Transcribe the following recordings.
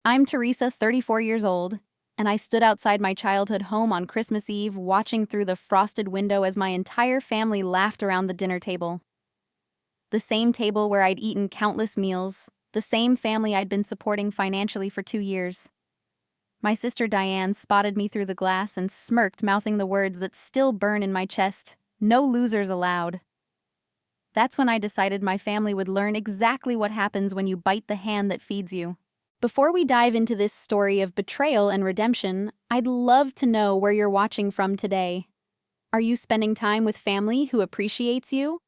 I'm Teresa, 34 years old, and I stood outside my childhood home on Christmas Eve watching through the frosted window as my entire family laughed around the dinner table. The same table where I'd eaten countless meals, the same family I'd been supporting financially for 2 years. My sister Diane spotted me through the glass and smirked, mouthing the words that still burn in my chest, "No losers allowed." That's when I decided my family would learn exactly what happens when you bite the hand that feeds you. Before we dive into this story of betrayal and redemption, I'd love to know where you're watching from today. Are you spending time with family who appreciates you?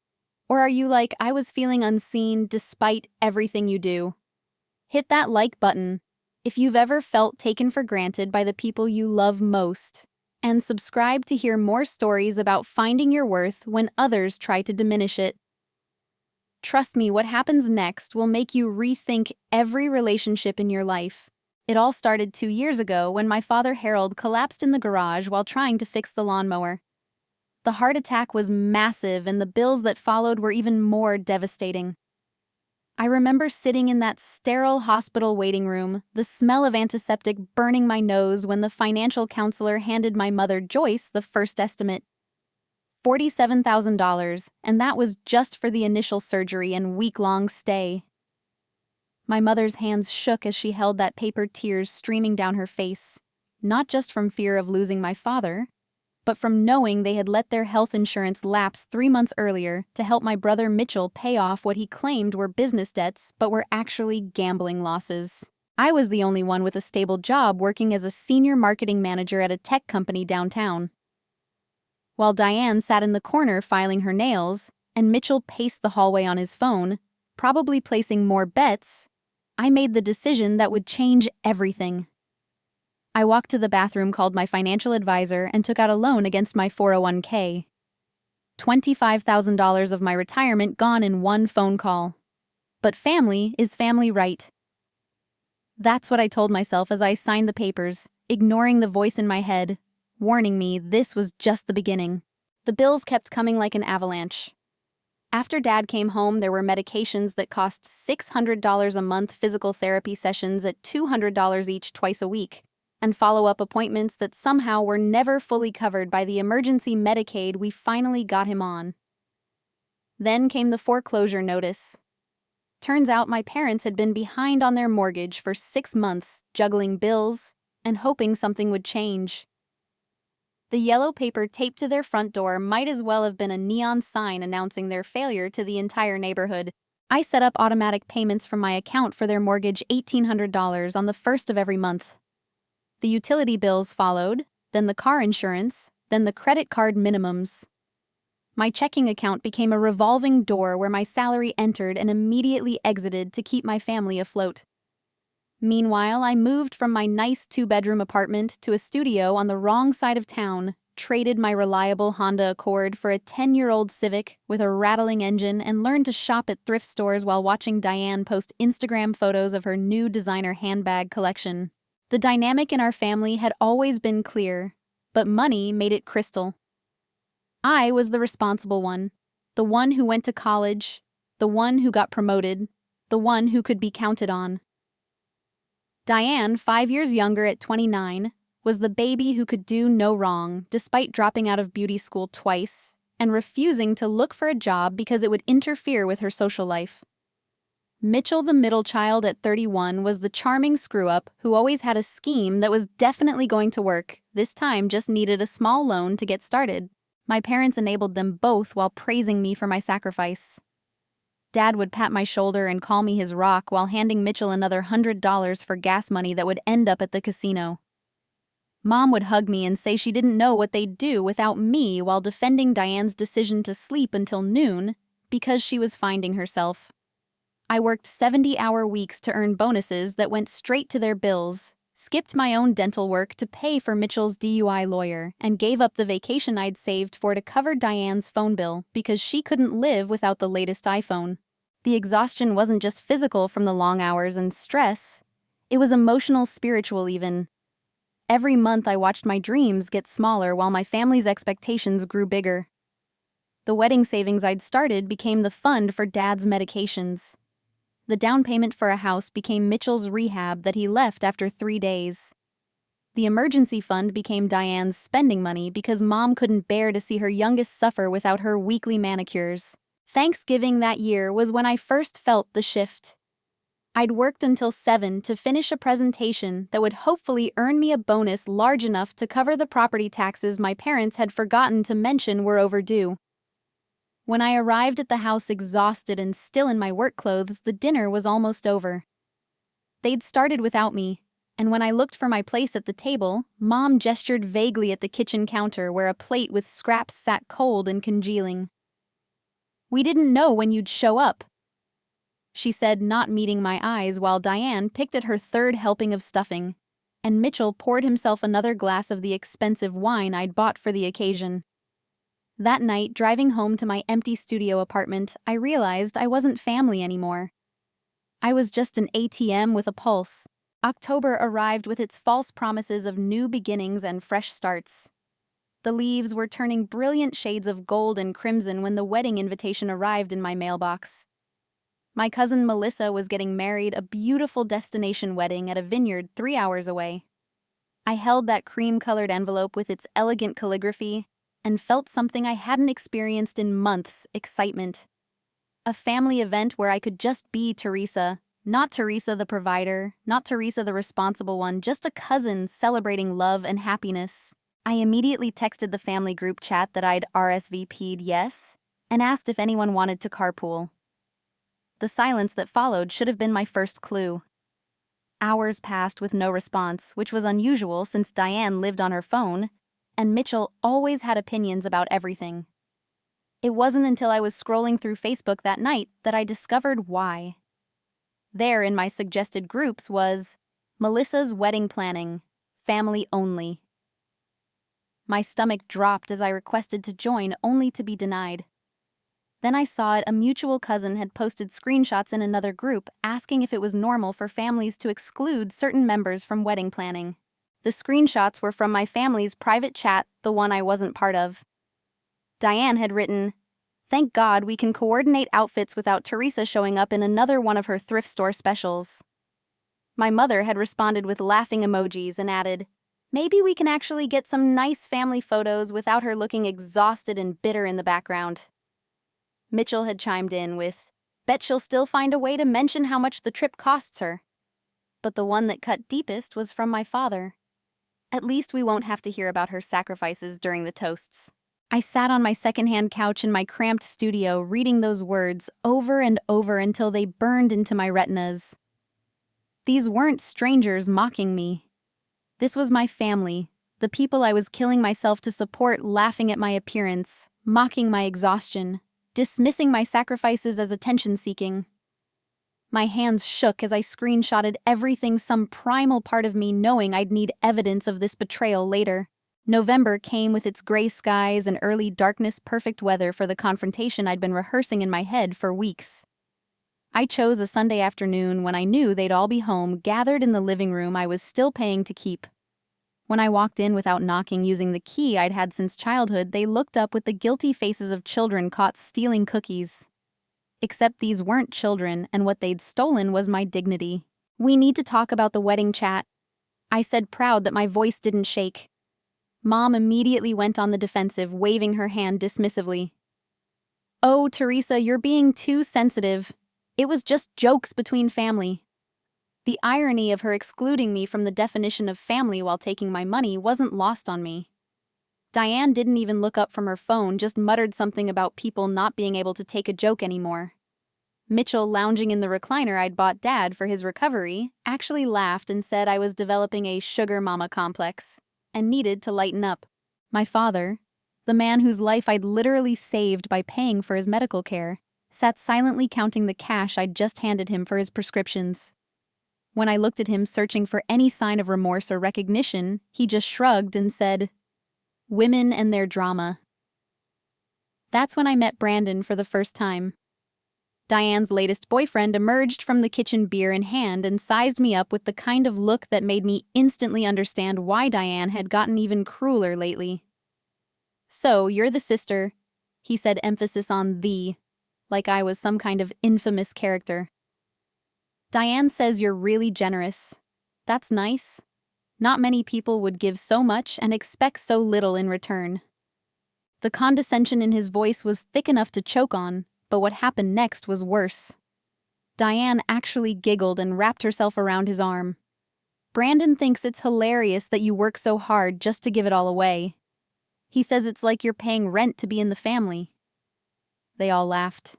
Or are you like, I was feeling unseen despite everything you do? Hit that like button if you've ever felt taken for granted by the people you love most. And subscribe to hear more stories about finding your worth when others try to diminish it. Trust me, what happens next will make you rethink every relationship in your life. It all started 2 years ago when my father Harold collapsed in the garage while trying to fix the lawnmower. The heart attack was massive, and the bills that followed were even more devastating. I remember sitting in that sterile hospital waiting room, the smell of antiseptic burning my nose when the financial counselor handed my mother Joyce the first estimate. $47,000, and that was just for the initial surgery and week-long stay. My mother's hands shook as she held that paper, tears streaming down her face, not just from fear of losing my father, but from knowing they had let their health insurance lapse 3 months earlier to help my brother Mitchell pay off what he claimed were business debts but were actually gambling losses. I was the only one with a stable job working as a senior marketing manager at a tech company downtown. While Diane sat in the corner filing her nails, and Mitchell paced the hallway on his phone, probably placing more bets, I made the decision that would change everything. I walked to the bathroom, called my financial advisor, and took out a loan against my 401k. $25,000 of my retirement gone in one phone call. But family is family, right? That's what I told myself as I signed the papers, ignoring the voice in my head, warning me this was just the beginning. The bills kept coming like an avalanche. After Dad came home, there were medications that cost $600 a month, physical therapy sessions at $200 each twice a week, and follow-up appointments that somehow were never fully covered by the emergency Medicaid we finally got him on. Then came the foreclosure notice. Turns out my parents had been behind on their mortgage for 6 months, juggling bills and hoping something would change. The yellow paper taped to their front door might as well have been a neon sign announcing their failure to the entire neighborhood. I set up automatic payments from my account for their mortgage, $1,800 on the first of every month. The utility bills followed, then the car insurance, then the credit card minimums. My checking account became a revolving door where my salary entered and immediately exited to keep my family afloat. Meanwhile, I moved from my nice 2-bedroom apartment to a studio on the wrong side of town, traded my reliable Honda Accord for a 10-year-old Civic with a rattling engine, and learned to shop at thrift stores while watching Diane post Instagram photos of her new designer handbag collection. The dynamic in our family had always been clear, but money made it crystal. I was the responsible one, the one who went to college, the one who got promoted, the one who could be counted on. Diane, 5 years younger at 29, was the baby who could do no wrong despite dropping out of beauty school twice and refusing to look for a job because it would interfere with her social life. Mitchell, the middle child at 31, was the charming screw-up who always had a scheme that was definitely going to work, this time just needed a small loan to get started. My parents enabled them both while praising me for my sacrifice. Dad would pat my shoulder and call me his rock while handing Mitchell another $100 for gas money that would end up at the casino. Mom would hug me and say she didn't know what they'd do without me while defending Diane's decision to sleep until noon because she was finding herself. I worked 70-hour weeks to earn bonuses that went straight to their bills, skipped my own dental work to pay for Mitchell's DUI lawyer, and gave up the vacation I'd saved for to cover Diane's phone bill because she couldn't live without the latest iPhone. The exhaustion wasn't just physical from the long hours and stress, it was emotional, spiritual even. Every month I watched my dreams get smaller while my family's expectations grew bigger. The wedding savings I'd started became the fund for Dad's medications. The down payment for a house became Mitchell's rehab that he left after 3 days. The emergency fund became Diane's spending money because Mom couldn't bear to see her youngest suffer without her weekly manicures. Thanksgiving that year was when I first felt the shift. I'd worked until 7 to finish a presentation that would hopefully earn me a bonus large enough to cover the property taxes my parents had forgotten to mention were overdue. When I arrived at the house exhausted and still in my work clothes, the dinner was almost over. They'd started without me, and when I looked for my place at the table, Mom gestured vaguely at the kitchen counter where a plate with scraps sat cold and congealing. "We didn't know when you'd show up," she said, not meeting my eyes, while Diane picked at her third helping of stuffing, and Mitchell poured himself another glass of the expensive wine I'd bought for the occasion. That night, driving home to my empty studio apartment, I realized I wasn't family anymore. I was just an ATM with a pulse. October arrived with its false promises of new beginnings and fresh starts. The leaves were turning brilliant shades of gold and crimson when the wedding invitation arrived in my mailbox. My cousin Melissa was getting married, a beautiful destination wedding at a vineyard 3 hours away. I held that cream-colored envelope with its elegant calligraphy and felt something I hadn't experienced in months: excitement. A family event where I could just be Teresa, not Teresa the provider, not Teresa the responsible one, just a cousin celebrating love and happiness. I immediately texted the family group chat that I'd RSVP'd yes, and asked if anyone wanted to carpool. The silence that followed should have been my first clue. Hours passed with no response, which was unusual since Diane lived on her phone, and Mitchell always had opinions about everything. It wasn't until I was scrolling through Facebook that night that I discovered why. There in my suggested groups was Melissa's wedding planning, family only. My stomach dropped as I requested to join, only to be denied. Then I saw it, a mutual cousin had posted screenshots in another group asking if it was normal for families to exclude certain members from wedding planning. The screenshots were from my family's private chat, the one I wasn't part of. Diane had written, "Thank God we can coordinate outfits without Teresa showing up in another one of her thrift store specials." My mother had responded with laughing emojis and added, "Maybe we can actually get some nice family photos without her looking exhausted and bitter in the background." Mitchell had chimed in with, "Bet she'll still find a way to mention how much the trip costs her." But the one that cut deepest was from my father. "At least we won't have to hear about her sacrifices during the toasts." I sat on my secondhand couch in my cramped studio reading those words over and over until they burned into my retinas. These weren't strangers mocking me. This was my family, the people I was killing myself to support, laughing at my appearance, mocking my exhaustion, dismissing my sacrifices as attention-seeking. My hands shook as I screenshotted everything, some primal part of me knowing I'd need evidence of this betrayal later. November came with its gray skies and early darkness, perfect weather for the confrontation I'd been rehearsing in my head for weeks. I chose a Sunday afternoon when I knew they'd all be home, gathered in the living room I was still paying to keep. When I walked in without knocking, using the key I'd had since childhood, they looked up with the guilty faces of children caught stealing cookies. Except these weren't children, and what they'd stolen was my dignity. "We need to talk about the wedding chat," I said, proud that my voice didn't shake. Mom immediately went on the defensive, waving her hand dismissively. "Oh, Teresa, you're being too sensitive. It was just jokes between family." The irony of her excluding me from the definition of family while taking my money wasn't lost on me. Diane didn't even look up from her phone, just muttered something about people not being able to take a joke anymore. Mitchell, lounging in the recliner I'd bought Dad for his recovery, actually laughed and said I was developing a sugar mama complex and needed to lighten up. My father, the man whose life I'd literally saved by paying for his medical care, sat silently counting the cash I'd just handed him for his prescriptions. When I looked at him searching for any sign of remorse or recognition, he just shrugged and said, "Women and their drama." That's when I met Brandon for the first time. Diane's latest boyfriend emerged from the kitchen, beer in hand, and sized me up with the kind of look that made me instantly understand why Diane had gotten even crueler lately. "So, you're the sister," he said, emphasis on the, like I was some kind of infamous character. Diane says you're really generous. That's nice. Not many people would give so much and expect so little in return. The condescension in his voice was thick enough to choke on, but what happened next was worse. Diane actually giggled and wrapped herself around his arm. Brandon thinks it's hilarious that you work so hard just to give it all away. He says it's like you're paying rent to be in the family. They all laughed.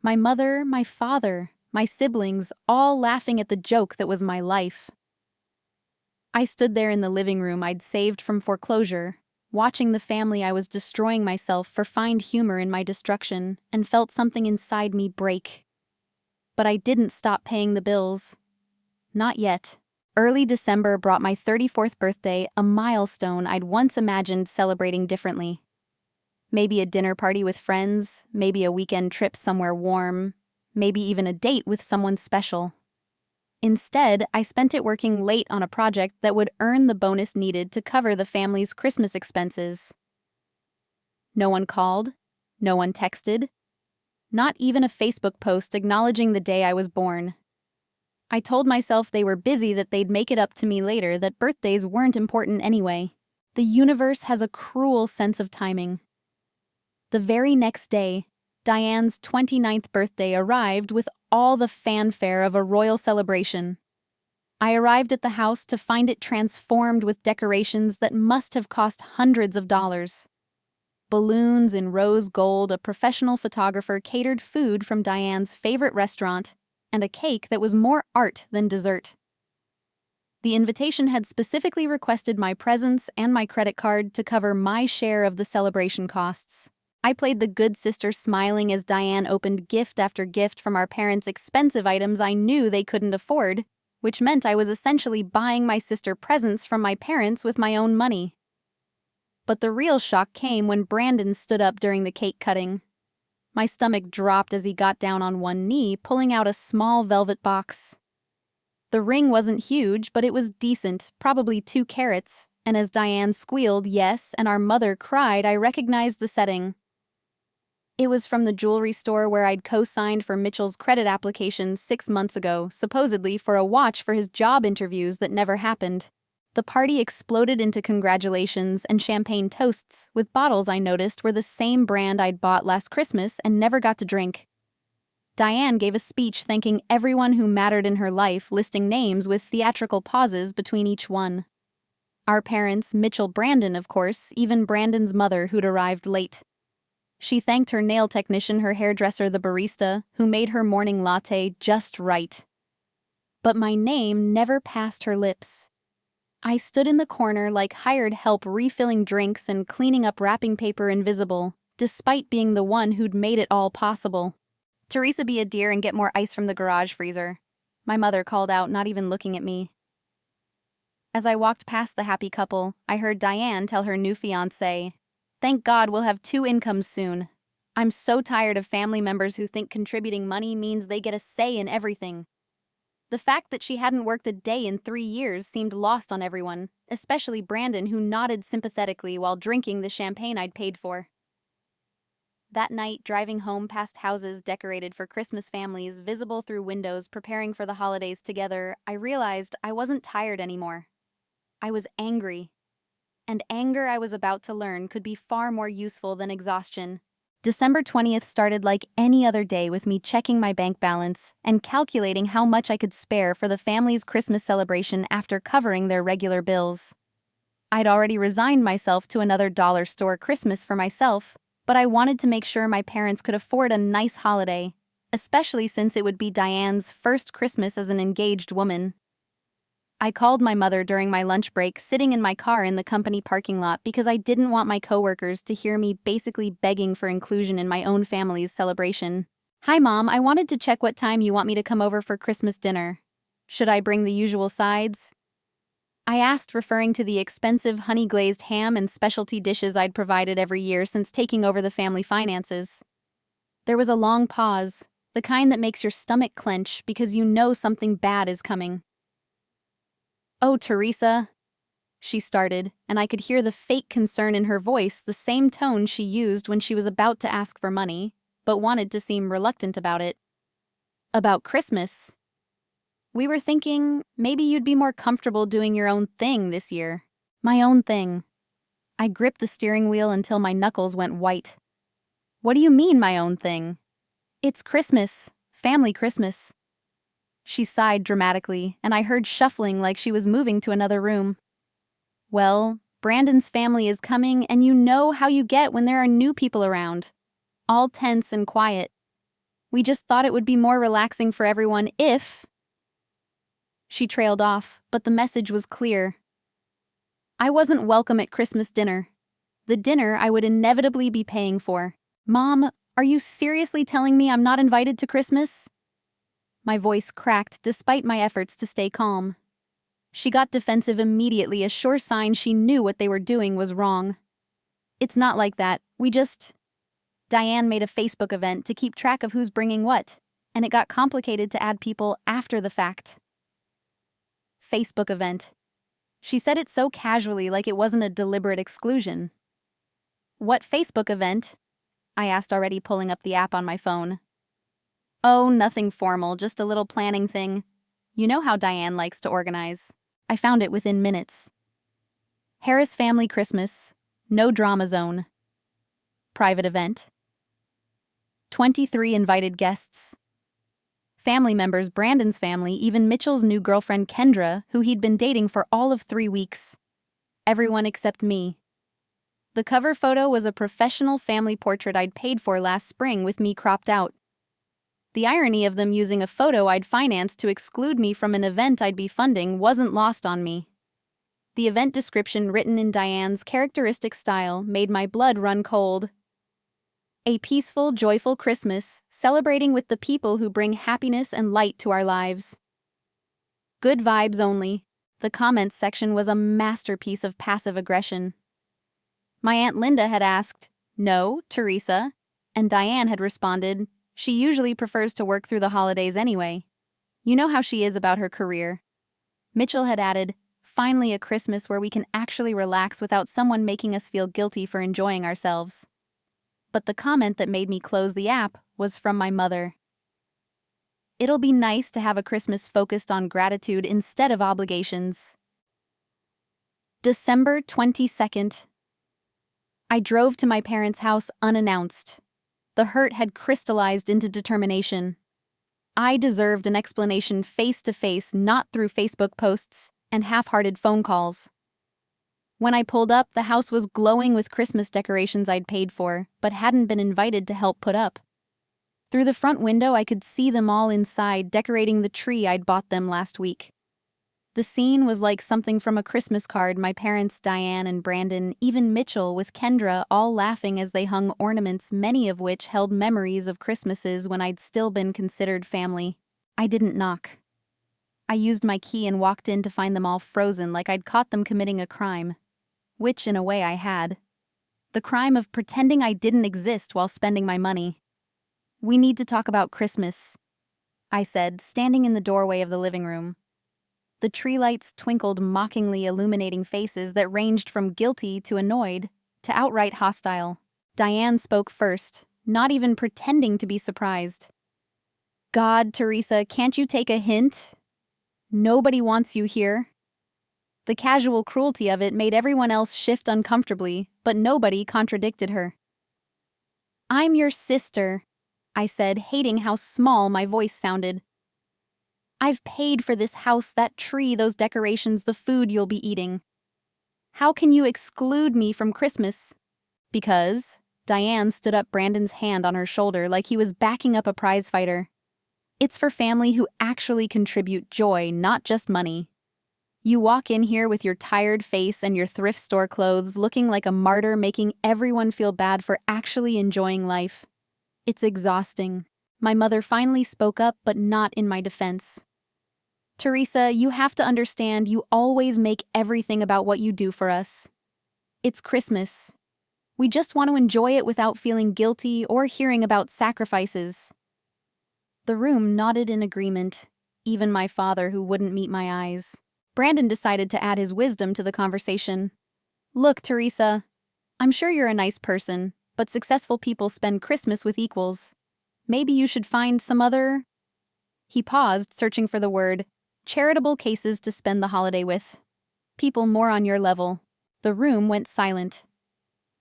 My mother, my father, my siblings, all laughing at the joke that was my life. I stood there in the living room I'd saved from foreclosure, watching the family I was destroying myself for find humor in my destruction, and felt something inside me break. But I didn't stop paying the bills. Not yet. Early December brought my 34th birthday, a milestone I'd once imagined celebrating differently. Maybe a dinner party with friends, maybe a weekend trip somewhere warm, maybe even a date with someone special. Instead, I spent it working late on a project that would earn the bonus needed to cover the family's Christmas expenses. No one called, no one texted, not even a Facebook post acknowledging the day I was born. I told myself they were busy, that they'd make it up to me later, that birthdays weren't important anyway. The universe has a cruel sense of timing. The very next day, Diane's 29th birthday arrived with all the fanfare of a royal celebration. I arrived at the house to find it transformed with decorations that must have cost hundreds of dollars. Balloons in rose gold, a professional photographer catered food from Diane's favorite restaurant, and a cake that was more art than dessert. The invitation had specifically requested my presence and my credit card to cover my share of the celebration costs. I played the good sister, smiling as Diane opened gift after gift from our parents' expensive items I knew they couldn't afford, which meant I was essentially buying my sister presents from my parents with my own money. But the real shock came when Brandon stood up during the cake cutting. My stomach dropped as he got down on one knee, pulling out a small velvet box. The ring wasn't huge, but it was decent, probably 2 carats, and as Diane squealed yes and our mother cried, I recognized the setting. It was from the jewelry store where I'd co-signed for Mitchell's credit application 6 months ago, supposedly for a watch for his job interviews that never happened. The party exploded into congratulations and champagne toasts, with bottles I noticed were the same brand I'd bought last Christmas and never got to drink. Diane gave a speech thanking everyone who mattered in her life, listing names with theatrical pauses between each one. Our parents, Mitchell, Brandon, of course, even Brandon's mother who'd arrived late. She thanked her nail technician, her hairdresser, the barista, who made her morning latte just right. But my name never passed her lips. I stood in the corner like hired help, refilling drinks and cleaning up wrapping paper invisible, despite being the one who'd made it all possible. "Teresa, be a dear and get more ice from the garage freezer," my mother called out, not even looking at me. As I walked past the happy couple, I heard Diane tell her new fiancé, "Thank God we'll have 2 incomes soon. I'm so tired of family members who think contributing money means they get a say in everything." The fact that she hadn't worked a day in 3 years seemed lost on everyone, especially Brandon, who nodded sympathetically while drinking the champagne I'd paid for. That night, driving home past houses decorated for Christmas, families visible through windows preparing for the holidays together, I realized I wasn't tired anymore. I was angry. And anger, I was about to learn, could be far more useful than exhaustion. December 20th started like any other day with me checking my bank balance and calculating how much I could spare for the family's Christmas celebration after covering their regular bills. I'd already resigned myself to another dollar store Christmas for myself, but I wanted to make sure my parents could afford a nice holiday, especially since it would be Diane's first Christmas as an engaged woman. I called my mother during my lunch break, sitting in my car in the company parking lot, because I didn't want my coworkers to hear me basically begging for inclusion in my own family's celebration. "Hi, Mom, I wanted to check what time you want me to come over for Christmas dinner. Should I bring the usual sides?" I asked, referring to the expensive honey-glazed ham and specialty dishes I'd provided every year since taking over the family finances. There was a long pause, the kind that makes your stomach clench because you know something bad is coming. "Oh, Teresa," she started, and I could hear the fake concern in her voice, the same tone she used when she was about to ask for money, but wanted to seem reluctant about it. "About Christmas?" We were thinking maybe you'd be more comfortable doing your own thing this year. My own thing. I gripped the steering wheel until my knuckles went white. What do you mean, my own thing? It's Christmas. Family Christmas. She sighed dramatically, and I heard shuffling like she was moving to another room. Well, Brandon's family is coming, and you know how you get when there are new people around. All tense and quiet. We just thought it would be more relaxing for everyone if... She trailed off, but the message was clear. I wasn't welcome at Christmas dinner. The dinner I would inevitably be paying for. Mom, are you seriously telling me I'm not invited to Christmas? My voice cracked despite my efforts to stay calm. She got defensive immediately, a sure sign she knew what they were doing was wrong. It's not like that, Diane made a Facebook event to keep track of who's bringing what, and it got complicated to add people after the fact. Facebook event. She said it so casually, like it wasn't a deliberate exclusion. What Facebook event? I asked, already pulling up the app on my phone. Oh, nothing formal, just a little planning thing. You know how Diane likes to organize. I found it within minutes. Harris Family Christmas. No drama zone. Private event. 23 invited guests. Family members, Brandon's family, even Mitchell's new girlfriend Kendra, who he'd been dating for all of 3 weeks. Everyone except me. The cover photo was a professional family portrait I'd paid for last spring with me cropped out. The irony of them using a photo I'd financed to exclude me from an event I'd be funding wasn't lost on me. The event description, written in Diane's characteristic style, made my blood run cold. A peaceful, joyful Christmas, celebrating with the people who bring happiness and light to our lives. Good vibes only. The comments section was a masterpiece of passive aggression. My Aunt Linda had asked, "No, Teresa," and Diane had responded, "She usually prefers to work through the holidays anyway. You know how she is about her career." Mitchell had added, "Finally a Christmas where we can actually relax without someone making us feel guilty for enjoying ourselves." But the comment that made me close the app was from my mother. It'll be nice to have a Christmas focused on gratitude instead of obligations. December 22nd. I drove to my parents' house unannounced. The hurt had crystallized into determination. I deserved an explanation face-to-face, not through Facebook posts and half-hearted phone calls. When I pulled up, the house was glowing with Christmas decorations I'd paid for, but hadn't been invited to help put up. Through the front window, I could see them all inside, decorating the tree I'd bought them last week. The scene was like something from a Christmas card. My parents, Diane and Brandon, even Mitchell with Kendra, all laughing as they hung ornaments, many of which held memories of Christmases when I'd still been considered family. I didn't knock. I used my key and walked in to find them all frozen, like I'd caught them committing a crime. Which, in a way, I had. The crime of pretending I didn't exist while spending my money. "We need to talk about Christmas," I said, standing in the doorway of the living room. The tree lights twinkled mockingly, illuminating faces that ranged from guilty to annoyed to outright hostile. Diane spoke first, not even pretending to be surprised. "God, Teresa, can't you take a hint? Nobody wants you here." The casual cruelty of it made everyone else shift uncomfortably, but nobody contradicted her. "I'm your sister," I said, hating how small my voice sounded. "I've paid for this house, that tree, those decorations, the food you'll be eating. How can you exclude me from Christmas?" "Because," Diane stood up, Brandon's hand on her shoulder like he was backing up a prize fighter, "it's for family who actually contribute joy, not just money. You walk in here with your tired face and your thrift store clothes, looking like a martyr, making everyone feel bad for actually enjoying life. It's exhausting." My mother finally spoke up, but not in my defense. "Teresa, you have to understand, you always make everything about what you do for us. It's Christmas. We just want to enjoy it without feeling guilty or hearing about sacrifices." The room nodded in agreement, even my father, who wouldn't meet my eyes. Brandon decided to add his wisdom to the conversation. "Look, Teresa, I'm sure you're a nice person, but successful people spend Christmas with equals. Maybe you should find some other..." He paused, searching for the word Charitable cases to spend the holiday with. People more on your level. The room went silent.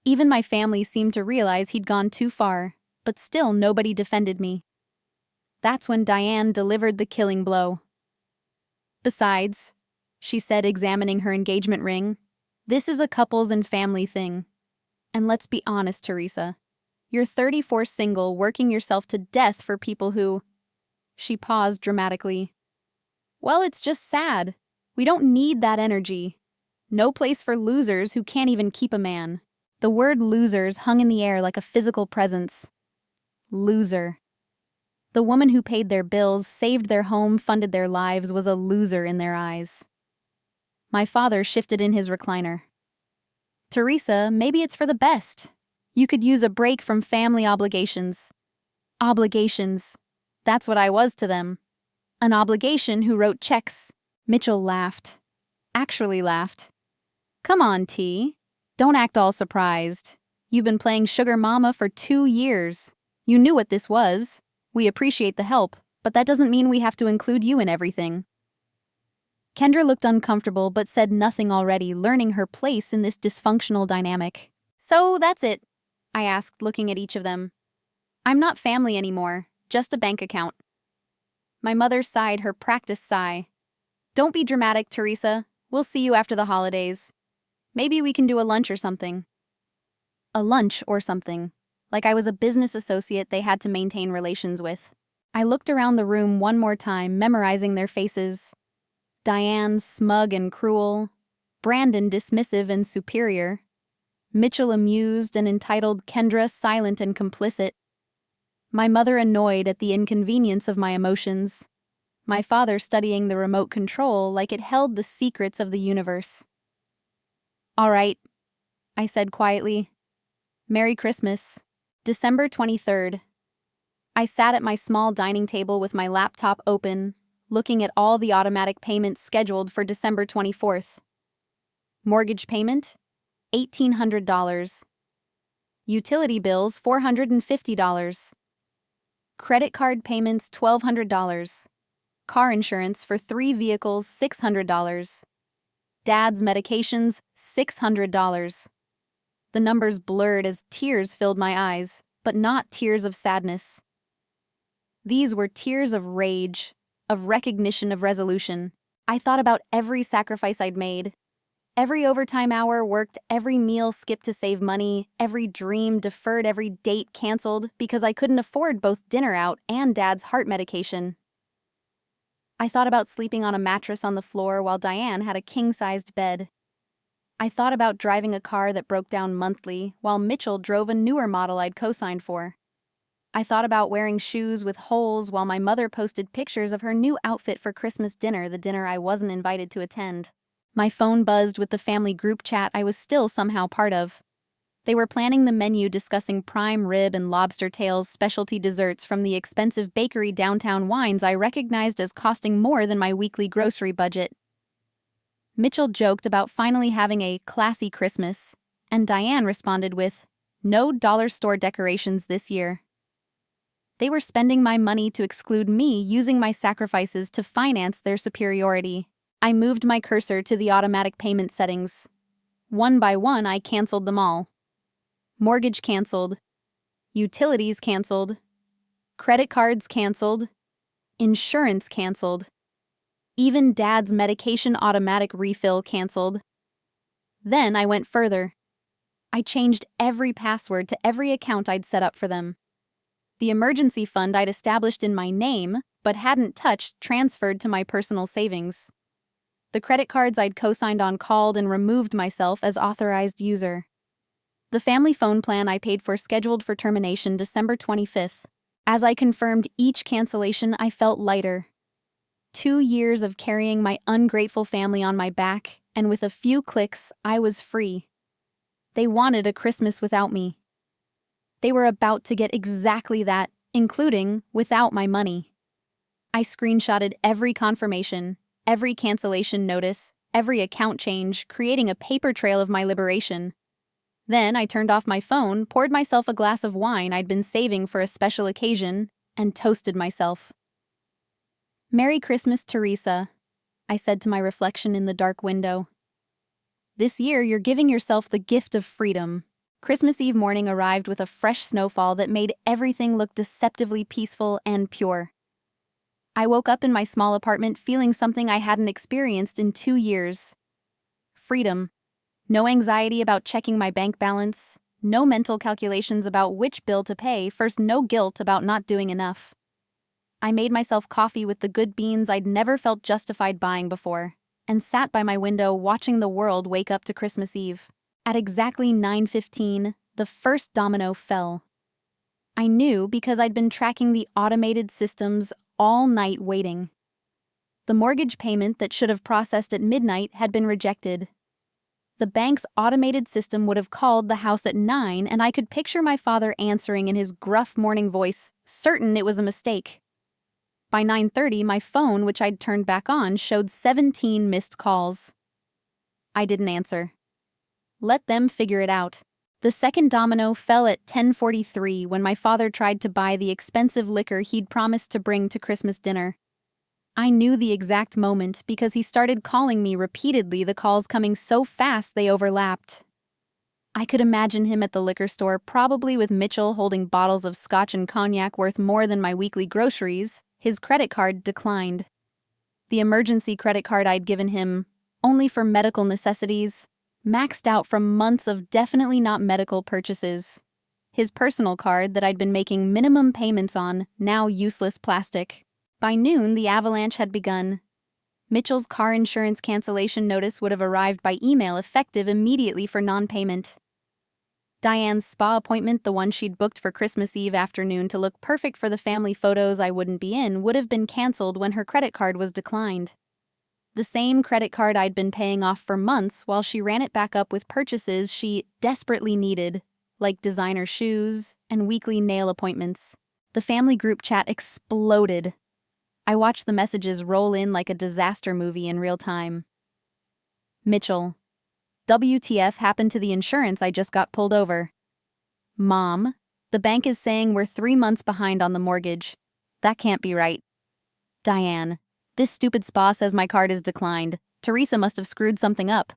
Even my family seemed to realize he'd gone too far, but still nobody defended me. That's when Diane delivered the killing blow. Besides, she said, examining her engagement ring, this is a couples and family thing. And let's be honest, Teresa. You're 34 single, working yourself to death for people who… She paused dramatically. Well, it's just sad. We don't need that energy. No place for losers who can't even keep a man. The word losers hung in the air like a physical presence. Loser. The woman who paid their bills, saved their home, funded their lives was a loser in their eyes. My father shifted in his recliner. Teresa, maybe it's for the best. You could use a break from family obligations. Obligations. That's what I was to them. An obligation who wrote checks. Mitchell laughed. Actually laughed. Come on, T. Don't act all surprised. You've been playing sugar mama for 2 years. You knew what this was. We appreciate the help, but that doesn't mean we have to include you in everything. Kendra looked uncomfortable but said nothing, already learning her place in this dysfunctional dynamic. So that's it, I asked, looking at each of them. I'm not family anymore, just a bank account. My mother sighed her practiced sigh. Don't be dramatic, Teresa. We'll see you after the holidays. Maybe we can do a lunch or something. A lunch or something. Like I was a business associate they had to maintain relations with. I looked around the room one more time, memorizing their faces. Diane smug and cruel. Brandon dismissive and superior. Mitchell amused and entitled. Kendra silent and complicit. My mother annoyed at the inconvenience of my emotions. My father studying the remote control like it held the secrets of the universe. All right, I said quietly. Merry Christmas. December 23rd. I sat at my small dining table with my laptop open, looking at all the automatic payments scheduled for December 24th. Mortgage payment, $1,800. Utility bills, $450. Credit card payments, $1,200. Car insurance for 3 vehicles, $600. Dad's medications, $600. The numbers blurred as tears filled my eyes, but not tears of sadness. These were tears of rage, of recognition, of resolution. I thought about every sacrifice I'd made. Every overtime hour worked, every meal skipped to save money, every dream deferred, every date canceled because I couldn't afford both dinner out and Dad's heart medication. I thought about sleeping on a mattress on the floor while Diane had a king-sized bed. I thought about driving a car that broke down monthly while Mitchell drove a newer model I'd co-signed for. I thought about wearing shoes with holes while my mother posted pictures of her new outfit for Christmas dinner, the dinner I wasn't invited to attend. My phone buzzed with the family group chat I was still somehow part of. They were planning the menu, discussing prime rib and lobster tails, specialty desserts from the expensive bakery, downtown wines I recognized as costing more than my weekly grocery budget. Mitchell joked about finally having a classy Christmas, and Diane responded with, "No dollar store decorations this year." They were spending my money to exclude me, using my sacrifices to finance their superiority. I moved my cursor to the automatic payment settings. One by one, I canceled them all. Mortgage canceled. Utilities canceled. Credit cards canceled. Insurance canceled. Even Dad's medication automatic refill canceled. Then I went further. I changed every password to every account I'd set up for them. The emergency fund I'd established in my name, but hadn't touched, transferred to my personal savings. The credit cards I'd co-signed on called and removed myself as authorized user. The family phone plan I paid for scheduled for termination December 25th. As I confirmed each cancellation, I felt lighter. 2 years of carrying my ungrateful family on my back, and with a few clicks, I was free. They wanted a Christmas without me. They were about to get exactly that, including without my money. I screenshotted every confirmation, every cancellation notice, every account change, creating a paper trail of my liberation. Then I turned off my phone, poured myself a glass of wine I'd been saving for a special occasion, and toasted myself. Merry Christmas, Teresa. I said to my reflection in the dark window. This year, you're giving yourself the gift of freedom. Christmas Eve morning arrived with a fresh snowfall that made everything look deceptively peaceful and pure. I woke up in my small apartment feeling something I hadn't experienced in 2 years. Freedom. No anxiety about checking my bank balance, no mental calculations about which bill to pay, first no guilt about not doing enough. I made myself coffee with the good beans I'd never felt justified buying before, and sat by my window watching the world wake up to Christmas Eve. At exactly 9:15, the first domino fell. I knew because I'd been tracking the automated systems all night waiting. The mortgage payment that should have processed at midnight had been rejected. The bank's automated system would have called the house at 9, and I could picture my father answering in his gruff morning voice, certain it was a mistake. By 9:30, my phone, which I'd turned back on, showed 17 missed calls. I didn't answer. Let them figure it out. The second domino fell at 10:43 when my father tried to buy the expensive liquor he'd promised to bring to Christmas dinner. I knew the exact moment because he started calling me repeatedly, the calls coming so fast they overlapped. I could imagine him at the liquor store, probably with Mitchell holding bottles of scotch and cognac worth more than my weekly groceries. His credit card declined. The emergency credit card I'd given him, only for medical necessities, maxed out from months of definitely not medical purchases. His personal card that I'd been making minimum payments on, now useless plastic. By noon, the avalanche had begun. Mitchell's car insurance cancellation notice would have arrived by email, effective immediately for non-payment. Diane's spa appointment, the one she'd booked for Christmas Eve afternoon to look perfect for the family photos I wouldn't be in, would have been canceled when her credit card was declined. The same credit card I'd been paying off for months while she ran it back up with purchases she desperately needed, like designer shoes and weekly nail appointments. The family group chat exploded. I watched the messages roll in like a disaster movie in real time. Mitchell. WTF happened to the insurance? I just got pulled over. Mom. The bank is saying we're 3 months behind on the mortgage. That can't be right. Diane. This stupid spa says my card is declined. Teresa must have screwed something up.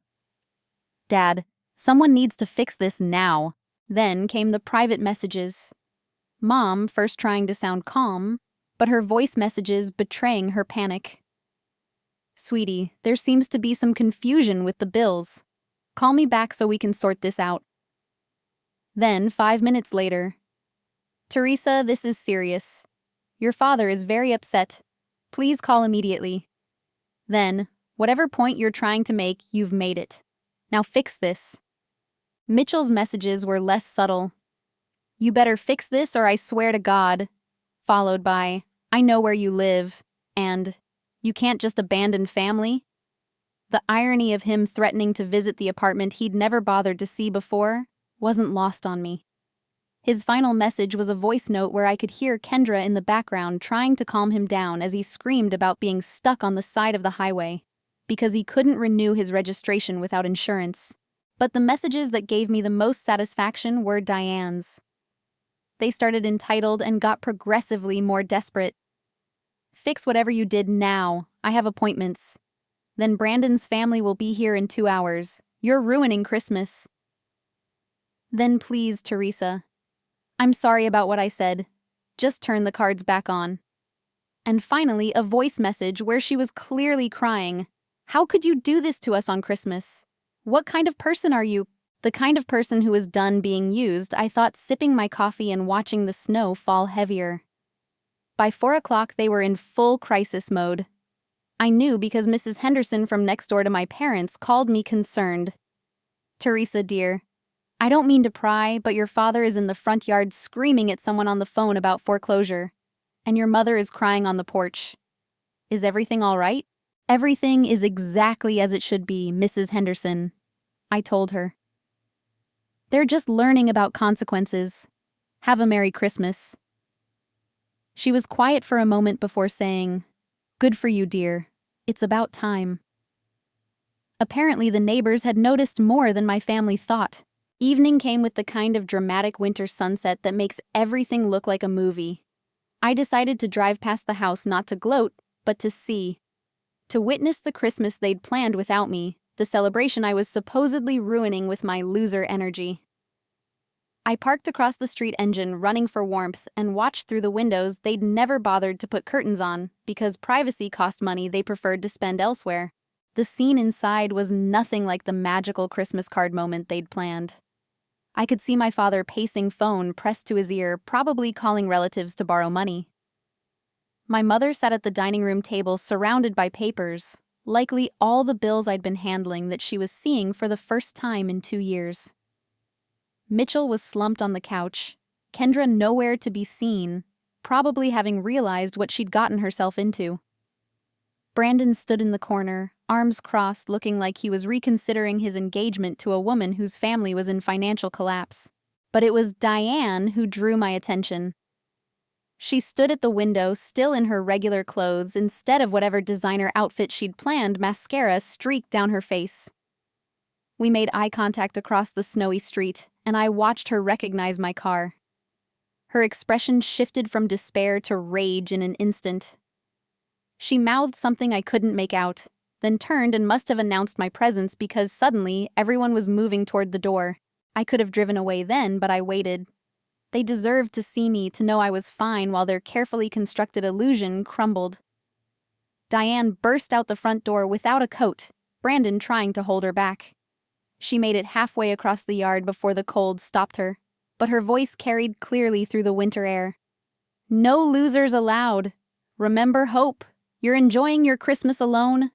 Dad. Someone needs to fix this now. Then came the private messages. Mom, first trying to sound calm, but her voice messages betraying her panic. Sweetie, there seems to be some confusion with the bills. Call me back so we can sort this out. Then, 5 minutes later. Teresa, this is serious. Your father is very upset. Please call immediately. Then, whatever point you're trying to make, you've made it. Now fix this. Mitchell's messages were less subtle. You better fix this or I swear to God. Followed by, I know where you live, and you can't just abandon family. The irony of him threatening to visit the apartment he'd never bothered to see before wasn't lost on me. His final message was a voice note where I could hear Kendra in the background trying to calm him down as he screamed about being stuck on the side of the highway because he couldn't renew his registration without insurance. But the messages that gave me the most satisfaction were Diane's. They started entitled and got progressively more desperate. Fix whatever you did now. I have appointments. Then Brandon's family will be here in 2 hours. You're ruining Christmas. Then please, Teresa. I'm sorry about what I said. Just turn the cards back on. And finally, a voice message where she was clearly crying. How could you do this to us on Christmas? What kind of person are you? The kind of person who is done being used, I thought, sipping my coffee and watching the snow fall heavier. By 4 o'clock, they were in full crisis mode. I knew because Mrs. Henderson from next door to my parents called me concerned. Teresa, dear, I don't mean to pry, but your father is in the front yard screaming at someone on the phone about foreclosure, and your mother is crying on the porch. Is everything all right? Everything is exactly as it should be, Mrs. Henderson, I told her. They're just learning about consequences. Have a Merry Christmas. She was quiet for a moment before saying, Good for you, dear. It's about time. Apparently, the neighbors had noticed more than my family thought. Evening came with the kind of dramatic winter sunset that makes everything look like a movie. I decided to drive past the house not to gloat, but to see. To witness the Christmas they'd planned without me, the celebration I was supposedly ruining with my loser energy. I parked across the street engine running for warmth and watched through the windows they'd never bothered to put curtains on because privacy cost money they preferred to spend elsewhere. The scene inside was nothing like the magical Christmas card moment they'd planned. I could see my father pacing phone pressed to his ear, probably calling relatives to borrow money. My mother sat at the dining room table surrounded by papers, likely all the bills I'd been handling that she was seeing for the first time in 2 years. Mitchell was slumped on the couch, Kendra nowhere to be seen, probably having realized what she'd gotten herself into. Brandon stood in the corner, arms crossed, looking like he was reconsidering his engagement to a woman whose family was in financial collapse. But it was Diane who drew my attention. She stood at the window, still in her regular clothes, instead of whatever designer outfit she'd planned. Mascara streaked down her face. We made eye contact across the snowy street, and I watched her recognize my car. Her expression shifted from despair to rage in an instant. She mouthed something I couldn't make out, then turned and must have announced my presence because suddenly everyone was moving toward the door. I could have driven away then, but I waited. They deserved to see me, to know I was fine while their carefully constructed illusion crumbled. Diane burst out the front door without a coat, Brandon trying to hold her back. She made it halfway across the yard before the cold stopped her, but her voice carried clearly through the winter air. "No losers allowed. Remember hope. You're enjoying your Christmas alone."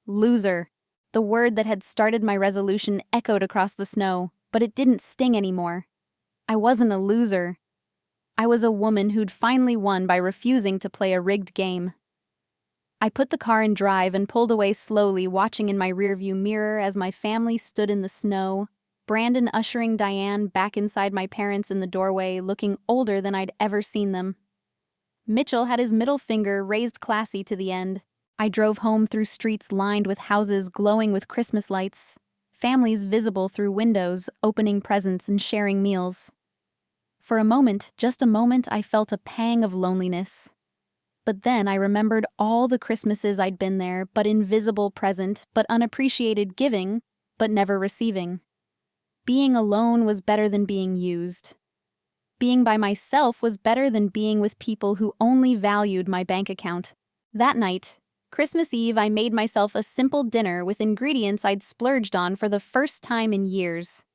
Loser. The word that had started my resolution echoed across the snow, but it didn't sting anymore. I wasn't a loser. I was a woman who'd finally won by refusing to play a rigged game. I put the car in drive and pulled away slowly, watching in my rearview mirror as my family stood in the snow, Brandon ushering Diane back inside my parents in the doorway, looking older than I'd ever seen them. Mitchell had his middle finger raised classy to the end. I drove home through streets lined with houses glowing with Christmas lights, families visible through windows, opening presents and sharing meals. For a moment, just a moment, I felt a pang of loneliness. But then I remembered all the Christmases I'd been there, but invisible present, but unappreciated giving, but never receiving. Being alone was better than being used. Being by myself was better than being with people who only valued my bank account. That night, Christmas Eve, I made myself a simple dinner with ingredients I'd splurged on for the first time in years.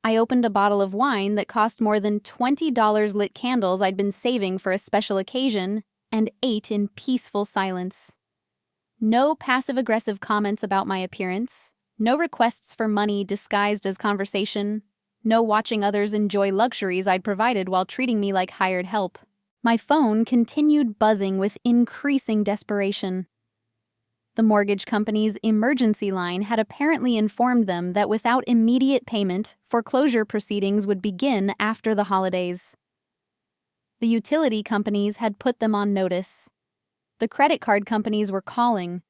I opened a bottle of wine that cost more than $20, lit candles I'd been saving for a special occasion, and ate in peaceful silence. No passive-aggressive comments about my appearance, no requests for money disguised as conversation, no watching others enjoy luxuries I'd provided while treating me like hired help. My phone continued buzzing with increasing desperation. The mortgage company's emergency line had apparently informed them that without immediate payment, foreclosure proceedings would begin after the holidays. The utility companies had put them on notice. The credit card companies were calling.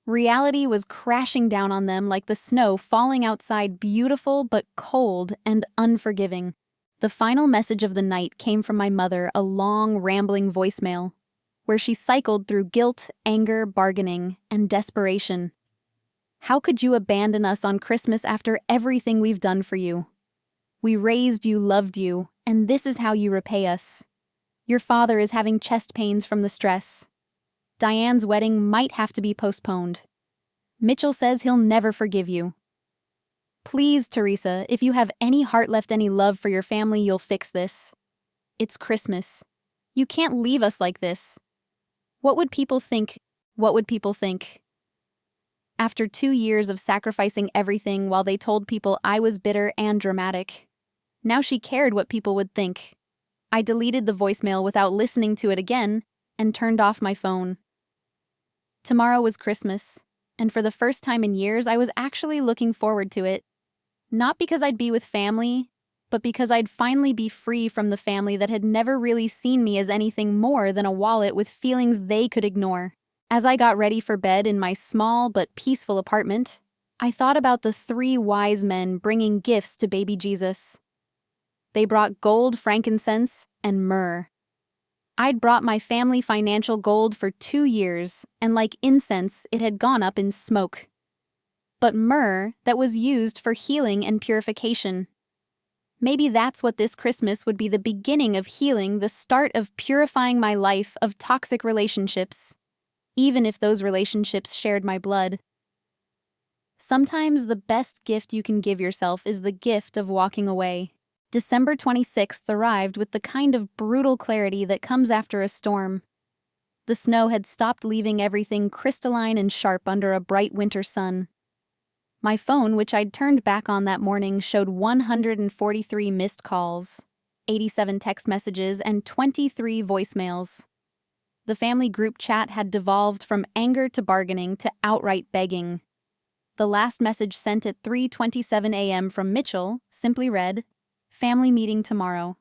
Reality was crashing down on them like the snow falling outside, beautiful but cold and unforgiving. The final message of the night came from my mother, a long, rambling voicemail, where she cycled through guilt, anger, bargaining, and desperation. "How could you abandon us on Christmas after everything we've done for you? We raised you, loved you, and this is how you repay us. Your father is having chest pains from the stress. Diane's wedding might have to be postponed. Mitchell says he'll never forgive you. Please, Teresa, if you have any heart left, any love for your family, you'll fix this. It's Christmas. You can't leave us like this. What would people think? What would people think?" After 2 years of sacrificing everything while they told people I was bitter and dramatic, now she cared what people would think. I deleted the voicemail without listening to it again and turned off my phone. Tomorrow was Christmas, and for the first time in years, I was actually looking forward to it. Not because I'd be with family, but because I'd finally be free from the family that had never really seen me as anything more than a wallet with feelings they could ignore. As I got ready for bed in my small but peaceful apartment, I thought about the 3 wise men bringing gifts to baby Jesus. They brought gold, frankincense, and myrrh. I'd brought my family financial gold for 2 years, and like incense, it had gone up in smoke. But myrrh that was used for healing and purification. Maybe that's what this Christmas would be: the beginning of healing, the start of purifying my life of toxic relationships, even if those relationships shared my blood. Sometimes the best gift you can give yourself is the gift of walking away. December 26th arrived with the kind of brutal clarity that comes after a storm. The snow had stopped, leaving everything crystalline and sharp under a bright winter sun. My phone, which I'd turned back on that morning, showed 143 missed calls, 87 text messages, and 23 voicemails. The family group chat had devolved from anger to bargaining to outright begging. The last message, sent at 3:27 a.m. from Mitchell, simply read, "Family meeting tomorrow.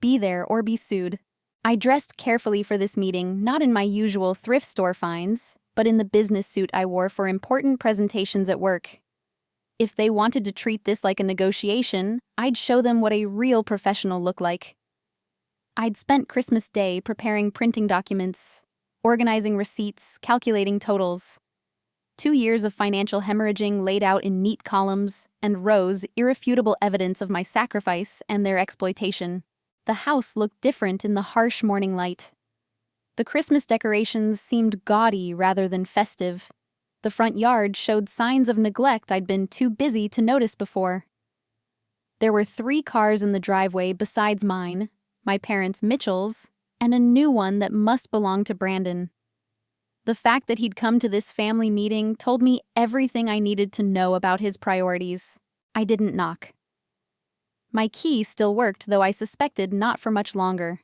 Be there or be sued." I dressed carefully for this meeting, not in my usual thrift store finds, but in the business suit I wore for important presentations at work. If they wanted to treat this like a negotiation, I'd show them what a real professional looked like. I'd spent Christmas Day preparing printing documents, organizing receipts, calculating totals. 2 years of financial hemorrhaging laid out in neat columns and rows, irrefutable evidence of my sacrifice and their exploitation. The house looked different in the harsh morning light. The Christmas decorations seemed gaudy rather than festive. The front yard showed signs of neglect I'd been too busy to notice before. There were 3 cars in the driveway besides mine, my parents' Mitchell's, and a new one that must belong to Brandon. The fact that he'd come to this family meeting told me everything I needed to know about his priorities. I didn't knock. My key still worked, though I suspected not for much longer.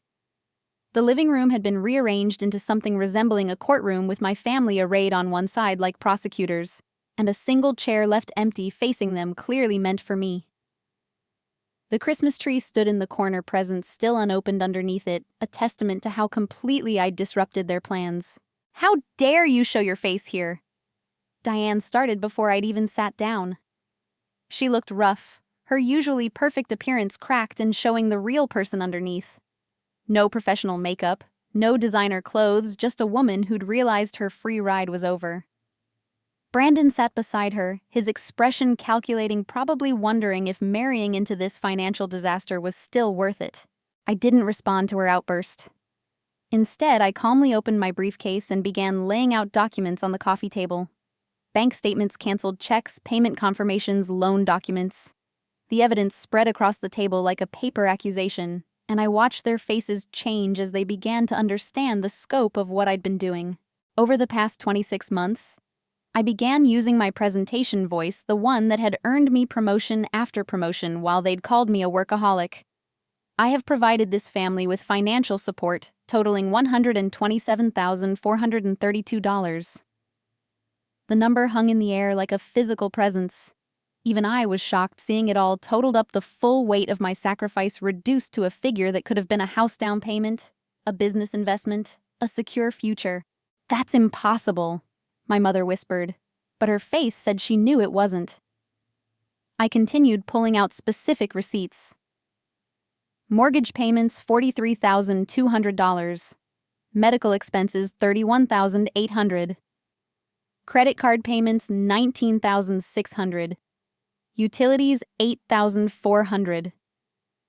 The living room had been rearranged into something resembling a courtroom, with my family arrayed on one side like prosecutors, and a single chair left empty facing them, clearly meant for me. The Christmas tree stood in the corner, presents still unopened underneath it, a testament to how completely I'd disrupted their plans. "How dare you show your face here?" Diane started before I'd even sat down. She looked rough, her usually perfect appearance cracked and showing the real person underneath. No professional makeup, no designer clothes, just a woman who'd realized her free ride was over. Brandon sat beside her, his expression calculating, probably wondering if marrying into this financial disaster was still worth it. I didn't respond to her outburst. Instead, I calmly opened my briefcase and began laying out documents on the coffee table. Bank statements, canceled checks, payment confirmations, loan documents. The evidence spread across the table like a paper accusation, and I watched their faces change as they began to understand the scope of what I'd been doing. Over the past 26 months, I began using my presentation voice, the one that had earned me promotion after promotion while they'd called me a workaholic. I have provided this family with financial support totaling $127,432. The number hung in the air like a physical presence. Even I was shocked, seeing it all totaled up, the full weight of my sacrifice reduced to a figure that could have been a house down payment, a business investment, a secure future. "That's impossible," my mother whispered, but her face said she knew it wasn't. I continued pulling out specific receipts. Mortgage payments, $43,200. Medical expenses, $31,800. Credit card payments, $19,600. Utilities, $8,400.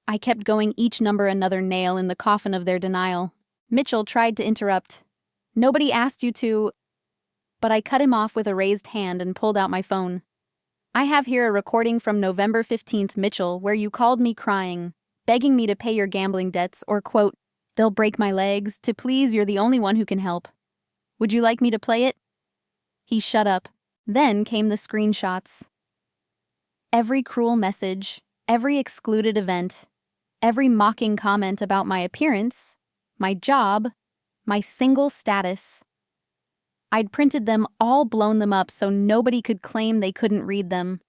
I kept going, each number another nail in the coffin of their denial. Mitchell tried to interrupt. "Nobody asked you to..." But I cut him off with a raised hand and pulled out my phone. "I have here a recording from November 15th, Mitchell, where you called me crying, begging me to pay your gambling debts or, quote, they'll break my legs, to please, you're the only one who can help. Would you like me to play it?" He shut up. Then came the screenshots. Every cruel message, every excluded event, every mocking comment about my appearance, my job, my single status. I'd printed them all, blown them up so nobody could claim they couldn't read them.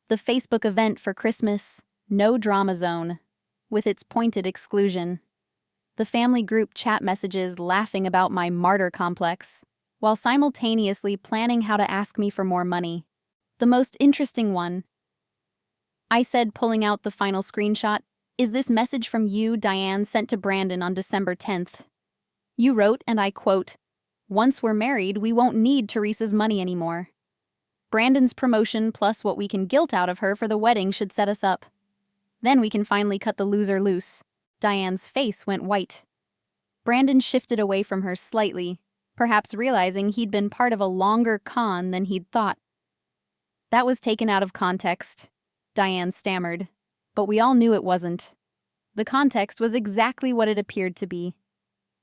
The Facebook event for Christmas, no drama zone, with its pointed exclusion. The family group chat messages laughing about my martyr complex, while simultaneously planning how to ask me for more money. The most interesting one, I said, pulling out the final screenshot, Is this message from you, Diane, sent to Brandon on December 10th? You wrote, and I quote, "Once we're married, we won't need Teresa's money anymore. Brandon's promotion plus what we can guilt out of her for the wedding should set us up. Then we can finally cut the loser loose." Diane's face went white. Brandon shifted away from her slightly, perhaps realizing he'd been part of a longer con than he'd thought. "That was taken out of context," Diane stammered, but we all knew it wasn't. The context was exactly what it appeared to be.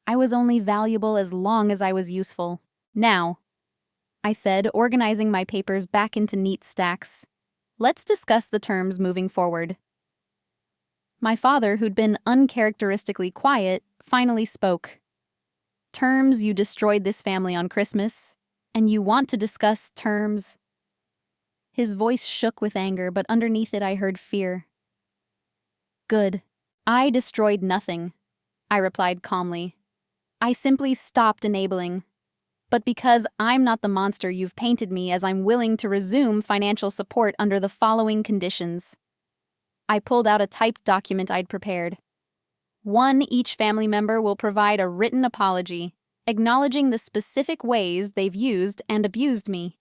I was only valuable as long as I was useful. "Now," I said, organizing my papers back into neat stacks, "let's discuss the terms moving forward." My father, who'd been uncharacteristically quiet, finally spoke. "Terms, you destroyed this family on Christmas, and you want to discuss terms?" His voice shook with anger, but underneath it I heard fear. "Good. I destroyed nothing," I replied calmly. "I simply stopped enabling. But because I'm not the monster you've painted me as, I'm willing to resume financial support under the following conditions." I pulled out a typed document I'd prepared. 1, each family member will provide a written apology, acknowledging the specific ways they've used and abused me.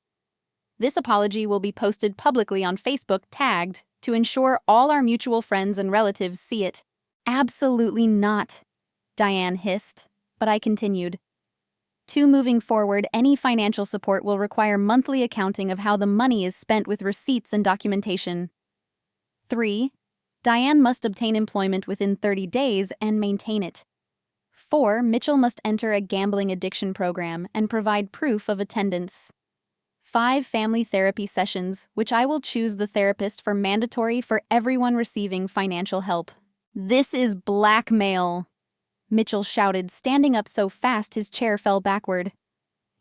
This apology will be posted publicly on Facebook, tagged, to ensure all our mutual friends and relatives see it. "Absolutely not," Diane hissed, but I continued. 2, moving forward, any financial support will require monthly accounting of how the money is spent with receipts and documentation. 3, Diane must obtain employment within 30 days and maintain it. 4, Mitchell must enter a gambling addiction program and provide proof of attendance. 5, family therapy sessions, which I will choose the therapist for mandatory for everyone receiving financial help. "This is blackmail," Mitchell shouted, standing up so fast his chair fell backward.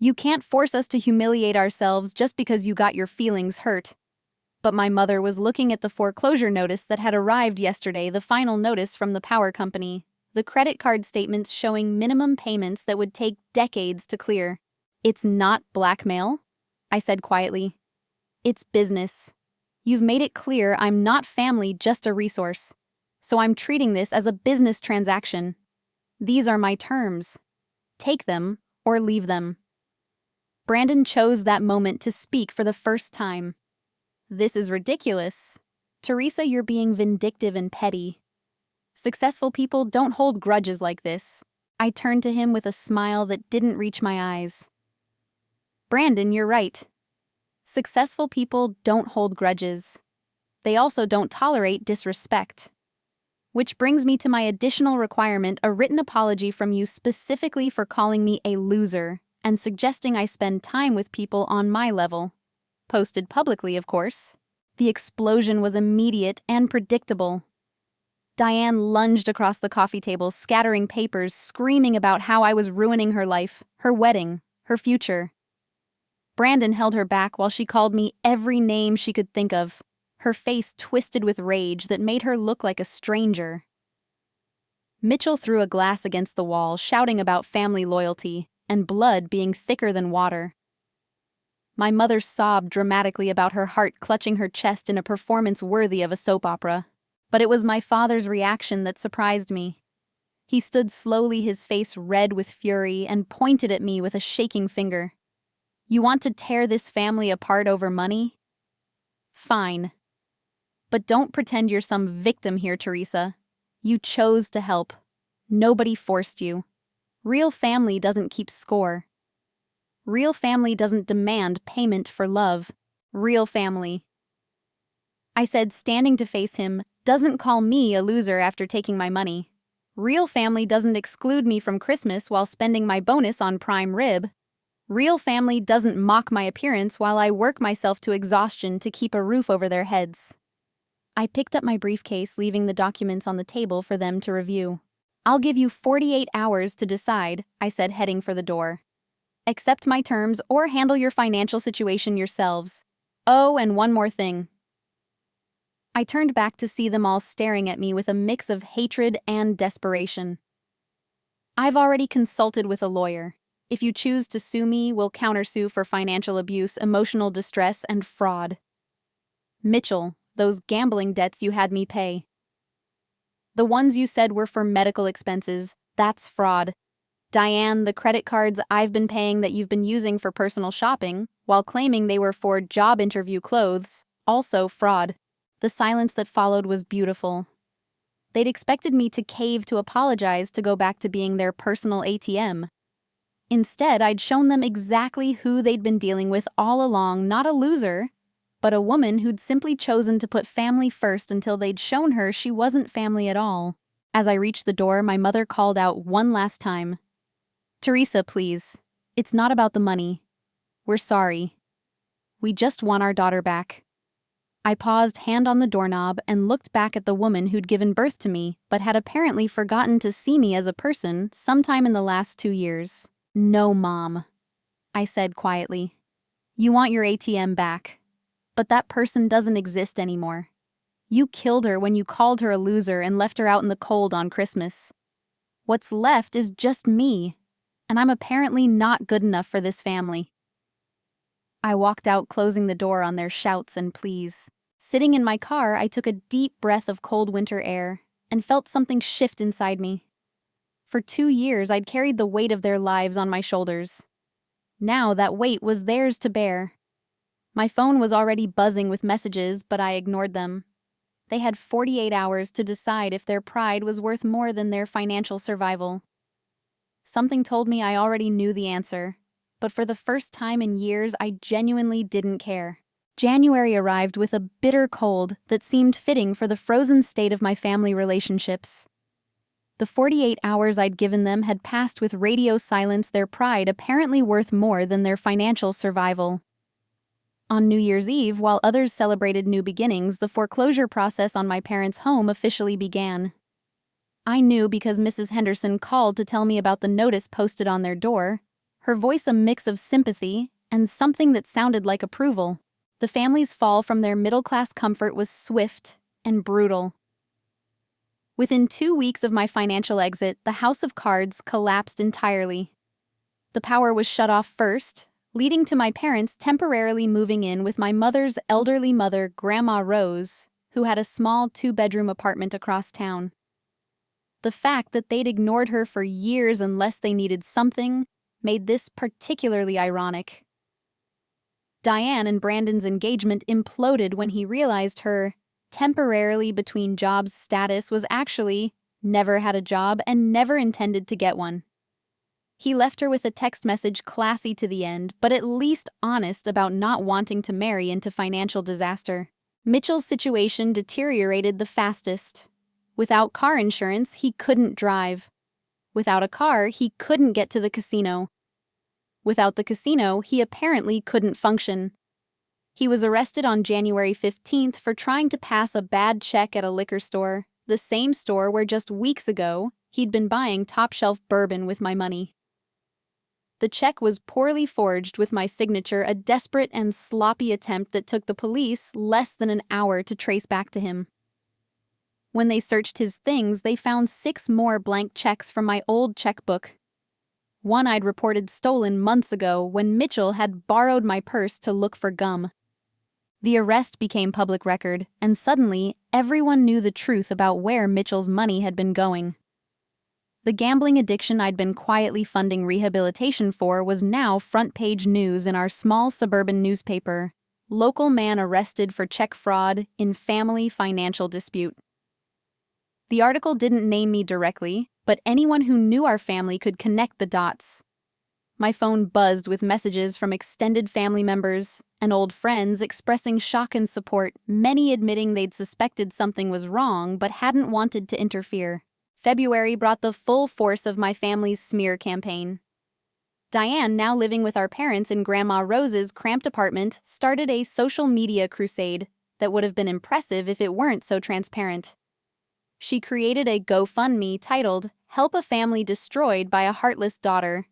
"You can't force us to humiliate ourselves just because you got your feelings hurt." But my mother was looking at the foreclosure notice that had arrived yesterday, the final notice from the power company, the credit card statements showing minimum payments that would take decades to clear. "It's not blackmail," I said quietly. "It's business. You've made it clear I'm not family, just a resource. So I'm treating this as a business transaction. These are my terms. Take them or leave them." Brandon chose that moment to speak for the first time. "This is ridiculous. Teresa, you're being vindictive and petty. Successful people don't hold grudges like this." I turned to him with a smile that didn't reach my eyes. "Brandon, you're right. Successful people don't hold grudges. They also don't tolerate disrespect. Which brings me to my additional requirement, a written apology from you specifically for calling me a loser and suggesting I spend time with people on my level. Posted publicly, of course." The explosion was immediate and predictable. Diane lunged across the coffee table, scattering papers, screaming about how I was ruining her life, her wedding, her future. Brandon held her back while she called me every name she could think of, her face twisted with rage that made her look like a stranger. Mitchell threw a glass against the wall, shouting about family loyalty and blood being thicker than water. My mother sobbed dramatically about her heart clutching her chest in a performance worthy of a soap opera. But it was my father's reaction that surprised me. He stood slowly, his face red with fury, and pointed at me with a shaking finger. "You want to tear this family apart over money? Fine. But don't pretend you're some victim here, Teresa. You chose to help. Nobody forced you. Real family doesn't keep score. Real family doesn't demand payment for love. Real family," I said, standing to face him, "doesn't call me a loser after taking my money. Real family doesn't exclude me from Christmas while spending my bonus on prime rib. Real family doesn't mock my appearance while I work myself to exhaustion to keep a roof over their heads." I picked up my briefcase, leaving the documents on the table for them to review. "I'll give you 48 hours to decide," I said, heading for the door. "Accept my terms or handle your financial situation yourselves. Oh, and one more thing." I turned back to see them all staring at me with a mix of hatred and desperation. "I've already consulted with a lawyer. If you choose to sue me, we'll countersue for financial abuse, emotional distress, and fraud. Mitchell, those gambling debts you had me pay." The ones you said were for medical expenses. That's fraud. Diane, the credit cards I've been paying that you've been using for personal shopping, while claiming they were for job interview clothes, also fraud. The silence that followed was beautiful. They'd expected me to cave to apologize to go back to being their personal ATM. Instead, I'd shown them exactly who they'd been dealing with all along, not a loser, but a woman who'd simply chosen to put family first until they'd shown her she wasn't family at all. As I reached the door, my mother called out one last time. "Teresa, please. It's not about the money. We're sorry. We just want our daughter back." I paused, hand on the doorknob, and looked back at the woman who'd given birth to me, but had apparently forgotten to see me as a person sometime in the last 2 years. "No, Mom," I said quietly. "You want your ATM back. But that person doesn't exist anymore. You killed her when you called her a loser and left her out in the cold on Christmas. What's left is just me, and I'm apparently not good enough for this family." I walked out, closing the door on their shouts and pleas. Sitting in my car, I took a deep breath of cold winter air and felt something shift inside me. For 2 years, I'd carried the weight of their lives on my shoulders. Now that weight was theirs to bear. My phone was already buzzing with messages, but I ignored them. They had 48 hours to decide if their pride was worth more than their financial survival. Something told me I already knew the answer, but for the first time in years, I genuinely didn't care. January arrived with a bitter cold that seemed fitting for the frozen state of my family relationships. The 48 hours I'd given them had passed with radio silence, their pride apparently worth more than their financial survival. On New Year's Eve, while others celebrated new beginnings, the foreclosure process on my parents' home officially began. I knew because Mrs. Henderson called to tell me about the notice posted on their door, her voice a mix of sympathy and something that sounded like approval. The family's fall from their middle-class comfort was swift and brutal. Within 2 weeks of my financial exit, the house of cards collapsed entirely. The power was shut off first, leading to my parents temporarily moving in with my mother's elderly mother, Grandma Rose, who had a small 2-bedroom apartment across town. The fact that they'd ignored her for years unless they needed something made this particularly ironic. Diane and Brandon's engagement imploded when he realized her temporarily between jobs status was actually never had a job and never intended to get one. He left her with a text message classy to the end, but at least honest about not wanting to marry into financial disaster. Mitchell's situation deteriorated the fastest. Without car insurance, he couldn't drive. Without a car, he couldn't get to the casino. Without the casino, he apparently couldn't function. He was arrested on January 15th for trying to pass a bad check at a liquor store, the same store where just weeks ago he'd been buying top-shelf bourbon with my money. The check was poorly forged with my signature, a desperate and sloppy attempt that took the police less than an hour to trace back to him. When they searched his things, they found 6 more blank checks from my old checkbook. One I'd reported stolen months ago when Mitchell had borrowed my purse to look for gum. The arrest became public record, and suddenly everyone knew the truth about where Mitchell's money had been going. The gambling addiction I'd been quietly funding rehabilitation for was now front-page news in our small suburban newspaper. Local man arrested for check fraud in family financial dispute. The article didn't name me directly, but anyone who knew our family could connect the dots. My phone buzzed with messages from extended family members and old friends expressing shock and support, many admitting they'd suspected something was wrong but hadn't wanted to interfere. February brought the full force of my family's smear campaign. Diane, now living with our parents in Grandma Rose's cramped apartment, started a social media crusade that would have been impressive if it weren't so transparent. She created a GoFundMe titled, "Help a Family Destroyed by a Heartless Daughter,"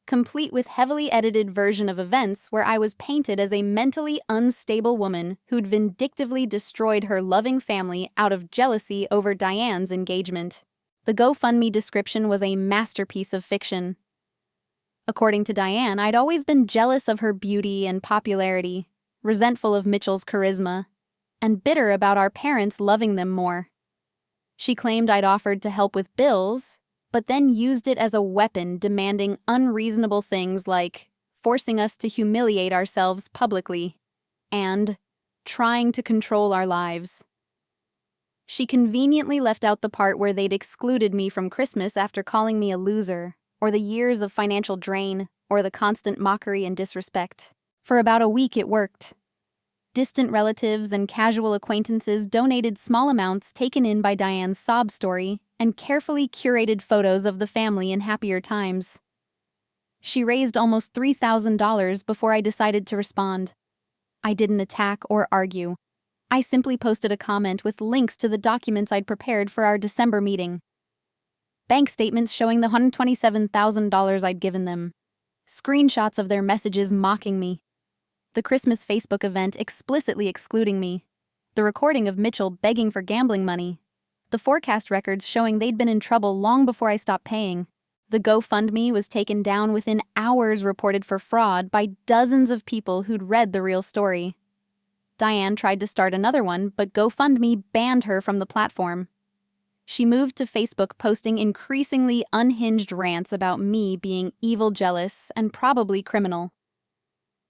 complete with heavily edited version of events where I was painted as a mentally unstable woman who'd vindictively destroyed her loving family out of jealousy over Diane's engagement. The GoFundMe description was a masterpiece of fiction. According to Diane, I'd always been jealous of her beauty and popularity, resentful of Mitchell's charisma, and bitter about our parents loving them more. She claimed I'd offered to help with bills, but then used it as a weapon, demanding unreasonable things like forcing us to humiliate ourselves publicly and trying to control our lives. She conveniently left out the part where they'd excluded me from Christmas after calling me a loser, or the years of financial drain, or the constant mockery and disrespect. For about a week it worked. Distant relatives and casual acquaintances donated small amounts taken in by Diane's sob story and carefully curated photos of the family in happier times. She raised almost $3,000 before I decided to respond. I didn't attack or argue. I simply posted a comment with links to the documents I'd prepared for our December meeting. Bank statements showing the $127,000 I'd given them. Screenshots of their messages mocking me. The Christmas Facebook event explicitly excluding me. The recording of Mitchell begging for gambling money. The forecast records showing they'd been in trouble long before I stopped paying. The GoFundMe was taken down within hours, reported for fraud by dozens of people who'd read the real story. Diane tried to start another one, but GoFundMe banned her from the platform. She moved to Facebook, posting increasingly unhinged rants about me being evil, jealous, and probably criminal.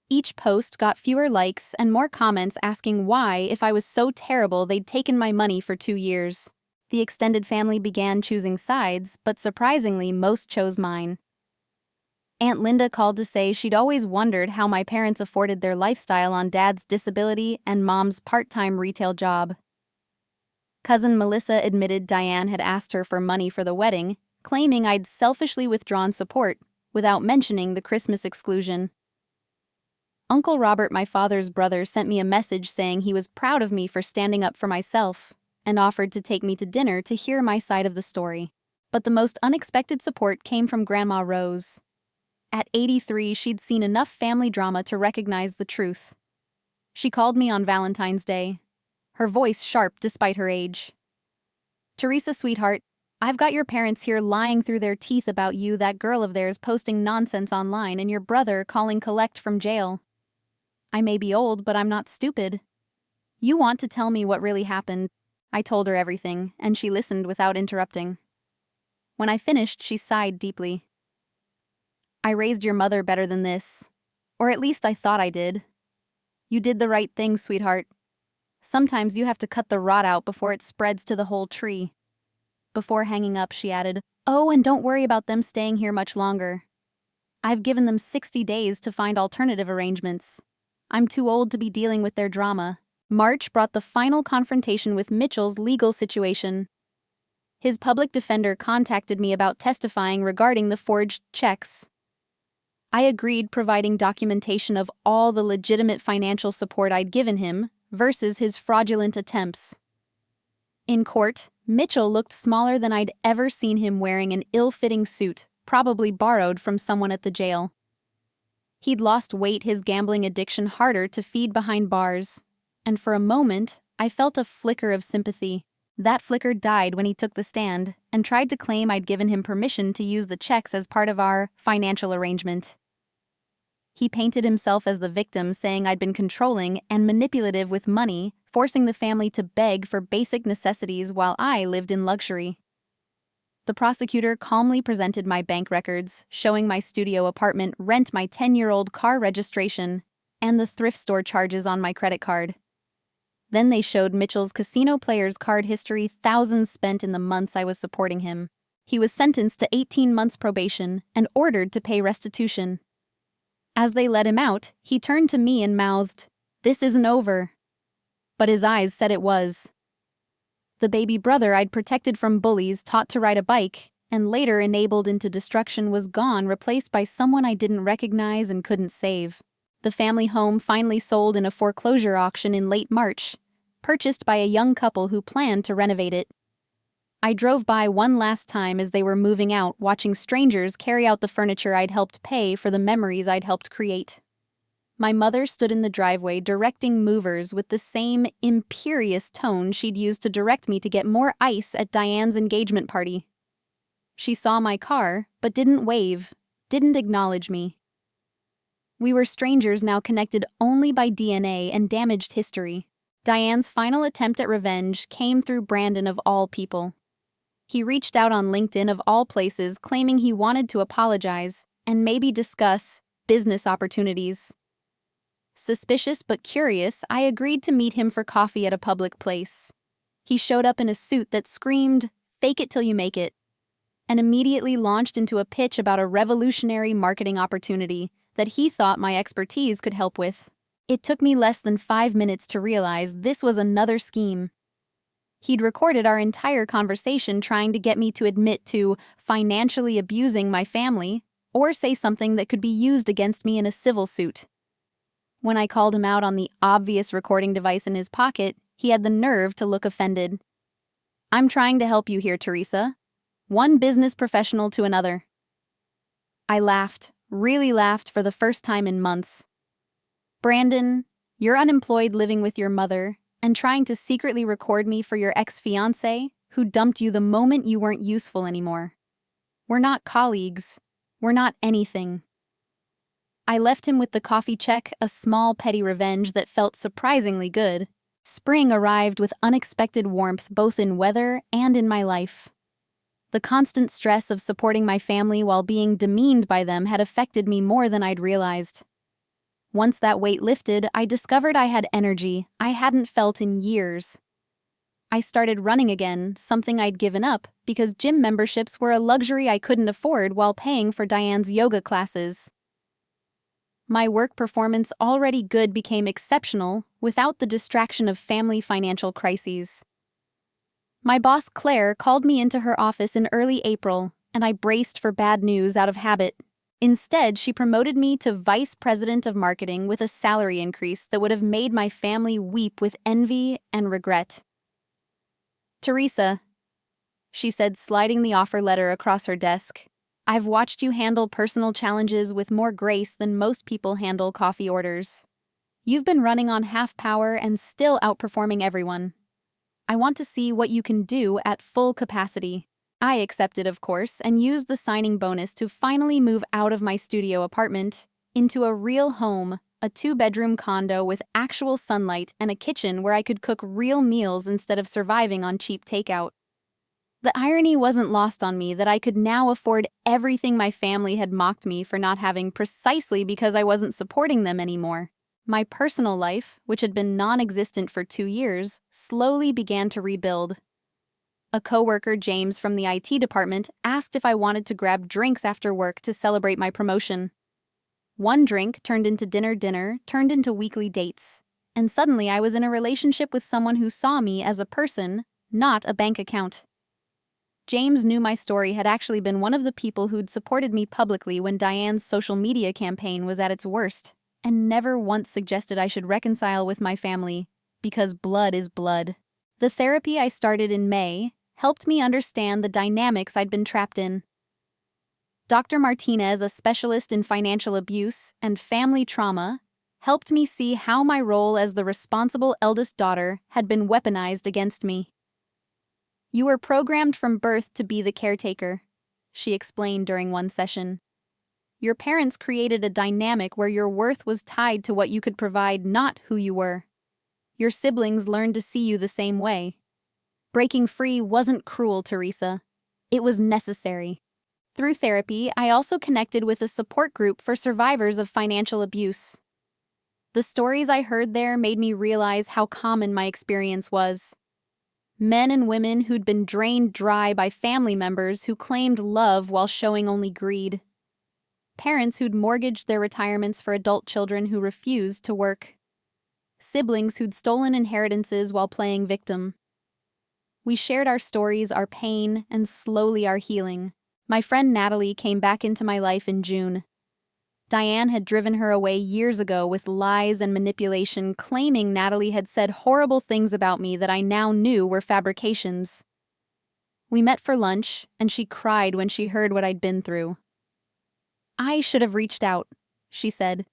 Each post got fewer likes and more comments asking why, if I was so terrible, they'd taken my money for 2 years. The extended family began choosing sides, but surprisingly, most chose mine. Aunt Linda called to say she'd always wondered how my parents afforded their lifestyle on Dad's disability and Mom's part-time retail job. Cousin Melissa admitted Diane had asked her for money for the wedding, claiming I'd selfishly withdrawn support, without mentioning the Christmas exclusion. Uncle Robert, my father's brother, sent me a message saying he was proud of me for standing up for myself, and offered to take me to dinner to hear my side of the story. But the most unexpected support came from Grandma Rose. At 83, she'd seen enough family drama to recognize the truth. She called me on Valentine's Day, her voice sharp despite her age. "Teresa, sweetheart, I've got your parents here lying through their teeth about you, that girl of theirs posting nonsense online, and your brother calling collect from jail. I may be old, but I'm not stupid. You want to tell me what really happened?" I told her everything, and she listened without interrupting. When I finished, she sighed deeply. "I raised your mother better than this. Or at least I thought I did. You did the right thing, sweetheart. Sometimes you have to cut the rot out before it spreads to the whole tree." Before hanging up, she added, "Oh, and don't worry about them staying here much longer. I've given them 60 days to find alternative arrangements. I'm too old to be dealing with their drama." March brought the final confrontation with Mitchell's legal situation. His public defender contacted me about testifying regarding the forged checks. I agreed, providing documentation of all the legitimate financial support I'd given him versus his fraudulent attempts. In court, Mitchell looked smaller than I'd ever seen him, wearing an ill-fitting suit, probably borrowed from someone at the jail. He'd lost weight, his gambling addiction harder to feed behind bars, and for a moment, I felt a flicker of sympathy. That flicker died when he took the stand and tried to claim I'd given him permission to use the checks as part of our financial arrangement. He painted himself as the victim, saying I'd been controlling and manipulative with money, forcing the family to beg for basic necessities while I lived in luxury. The prosecutor calmly presented my bank records, showing my studio apartment rent, my 10-year-old car registration, and the thrift store charges on my credit card. Then they showed Mitchell's casino player's card history, thousands spent in the months I was supporting him. He was sentenced to 18 months probation and ordered to pay restitution. As they let him out, he turned to me and mouthed, "This isn't over." But his eyes said it was. The baby brother I'd protected from bullies, taught to ride a bike, and later enabled into destruction was gone, replaced by someone I didn't recognize and couldn't save. The family home finally sold in a foreclosure auction in late March, purchased by a young couple who planned to renovate it. I drove by one last time as they were moving out, watching strangers carry out the furniture I'd helped pay for the memories I'd helped create. My mother stood in the driveway directing movers with the same imperious tone she'd used to direct me to get more ice at Diane's engagement party. She saw my car, but didn't wave, didn't acknowledge me. We were strangers now, connected only by DNA and damaged history. Diane's final attempt at revenge came through Brandon of all people. He reached out on LinkedIn of all places, claiming he wanted to apologize and maybe discuss business opportunities. Suspicious but curious, I agreed to meet him for coffee at a public place. He showed up in a suit that screamed, "Fake it till you make it," and immediately launched into a pitch about a revolutionary marketing opportunity that he thought my expertise could help with. It took me less than 5 minutes to realize this was another scheme. He'd recorded our entire conversation trying to get me to admit to financially abusing my family or say something that could be used against me in a civil suit. When I called him out on the obvious recording device in his pocket, he had the nerve to look offended. "I'm trying to help you here, Teresa. One business professional to another." I laughed, really laughed for the first time in months. "Brandon, you're unemployed living with your mother and trying to secretly record me for your ex-fiancé who dumped you the moment you weren't useful anymore. We're not colleagues. We're not anything." I left him with the coffee check, a small petty revenge that felt surprisingly good. Spring arrived with unexpected warmth both in weather and in my life. The constant stress of supporting my family while being demeaned by them had affected me more than I'd realized. Once that weight lifted, I discovered I had energy I hadn't felt in years. I started running again, something I'd given up because gym memberships were a luxury I couldn't afford while paying for Diane's yoga classes. My work performance, already good, became exceptional without the distraction of family financial crises. My boss, Claire, called me into her office in early April, and I braced for bad news out of habit. Instead, she promoted me to vice president of marketing with a salary increase that would have made my family weep with envy and regret. "Teresa," she said, sliding the offer letter across her desk, "I've watched you handle personal challenges with more grace than most people handle coffee orders. You've been running on half power and still outperforming everyone. I want to see what you can do at full capacity." I accepted, of course, and used the signing bonus to finally move out of my studio apartment into a real home, a 2-bedroom condo with actual sunlight and a kitchen where I could cook real meals instead of surviving on cheap takeout. The irony wasn't lost on me that I could now afford everything my family had mocked me for not having precisely because I wasn't supporting them anymore. My personal life, which had been non-existent for 2 years, slowly began to rebuild. A coworker, James from the IT department, asked if I wanted to grab drinks after work to celebrate my promotion. One drink turned into dinner turned into weekly dates, and suddenly I was in a relationship with someone who saw me as a person, not a bank account. James knew my story had actually been one of the people who'd supported me publicly when Diane's social media campaign was at its worst, and never once suggested I should reconcile with my family, because blood is blood. The therapy I started in May helped me understand the dynamics I'd been trapped in. Dr. Martinez, a specialist in financial abuse and family trauma, helped me see how my role as the responsible eldest daughter had been weaponized against me. "You were programmed from birth to be the caretaker," she explained during one session. "Your parents created a dynamic where your worth was tied to what you could provide, not who you were. Your siblings learned to see you the same way. Breaking free wasn't cruel, Teresa. It was necessary." Through therapy, I also connected with a support group for survivors of financial abuse. The stories I heard there made me realize how common my experience was. Men and women who'd been drained dry by family members who claimed love while showing only greed. Parents who'd mortgaged their retirements for adult children who refused to work. Siblings who'd stolen inheritances while playing victim. We shared our stories, our pain, and slowly our healing. My friend Natalie came back into my life in June. Diane had driven her away years ago with lies and manipulation, claiming Natalie had said horrible things about me that I now knew were fabrications. We met for lunch, and she cried when she heard what I'd been through. "I should have reached out," she said.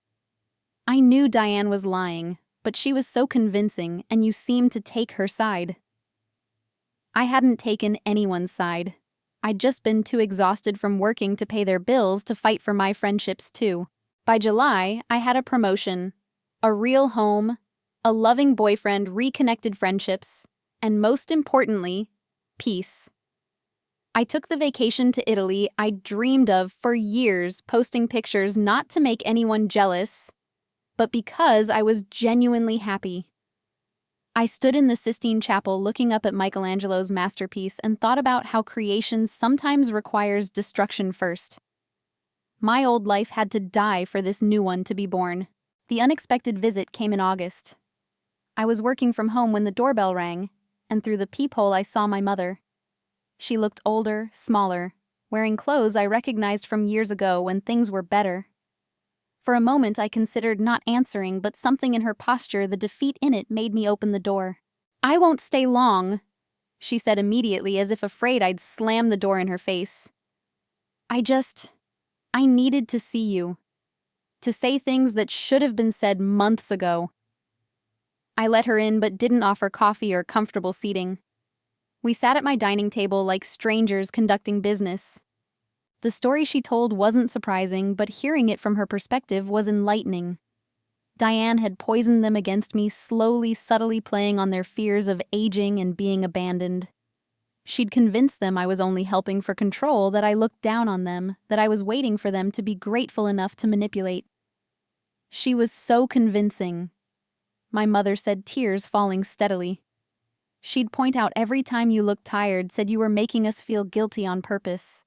"I knew Diane was lying, but she was so convincing, and you seemed to take her side." I hadn't taken anyone's side. I'd just been too exhausted from working to pay their bills to fight for my friendships too. By July, I had a promotion, a real home, A loving boyfriend, reconnected friendships, and most importantly, peace. I took the vacation to Italy I dreamed of for years, posting pictures not to make anyone jealous, but because I was genuinely happy. I stood in the Sistine Chapel looking up at Michelangelo's masterpiece and thought about how creation sometimes requires destruction first. My old life had to die for this new one to be born. The unexpected visit came in August. I was working from home when the doorbell rang, and through the peephole I saw my mother. She looked older, smaller, wearing clothes I recognized from years ago when things were better. For a moment I considered not answering, but something in her posture, the defeat in it, made me open the door. "I won't stay long," she said immediately, as if afraid I'd slam the door in her face. I needed to see you. To say things that should have been said months ago." I let her in but didn't offer coffee or comfortable seating. We sat at my dining table like strangers conducting business. The story she told wasn't surprising, but hearing it from her perspective was enlightening. Diane had poisoned them against me, slowly, subtly playing on their fears of aging and being abandoned. She'd convinced them I was only helping for control, that I looked down on them, that I was waiting for them to be grateful enough to manipulate. She was so convincing. My mother said, tears falling steadily. She'd point out every time you looked tired, said you were making us feel guilty on purpose.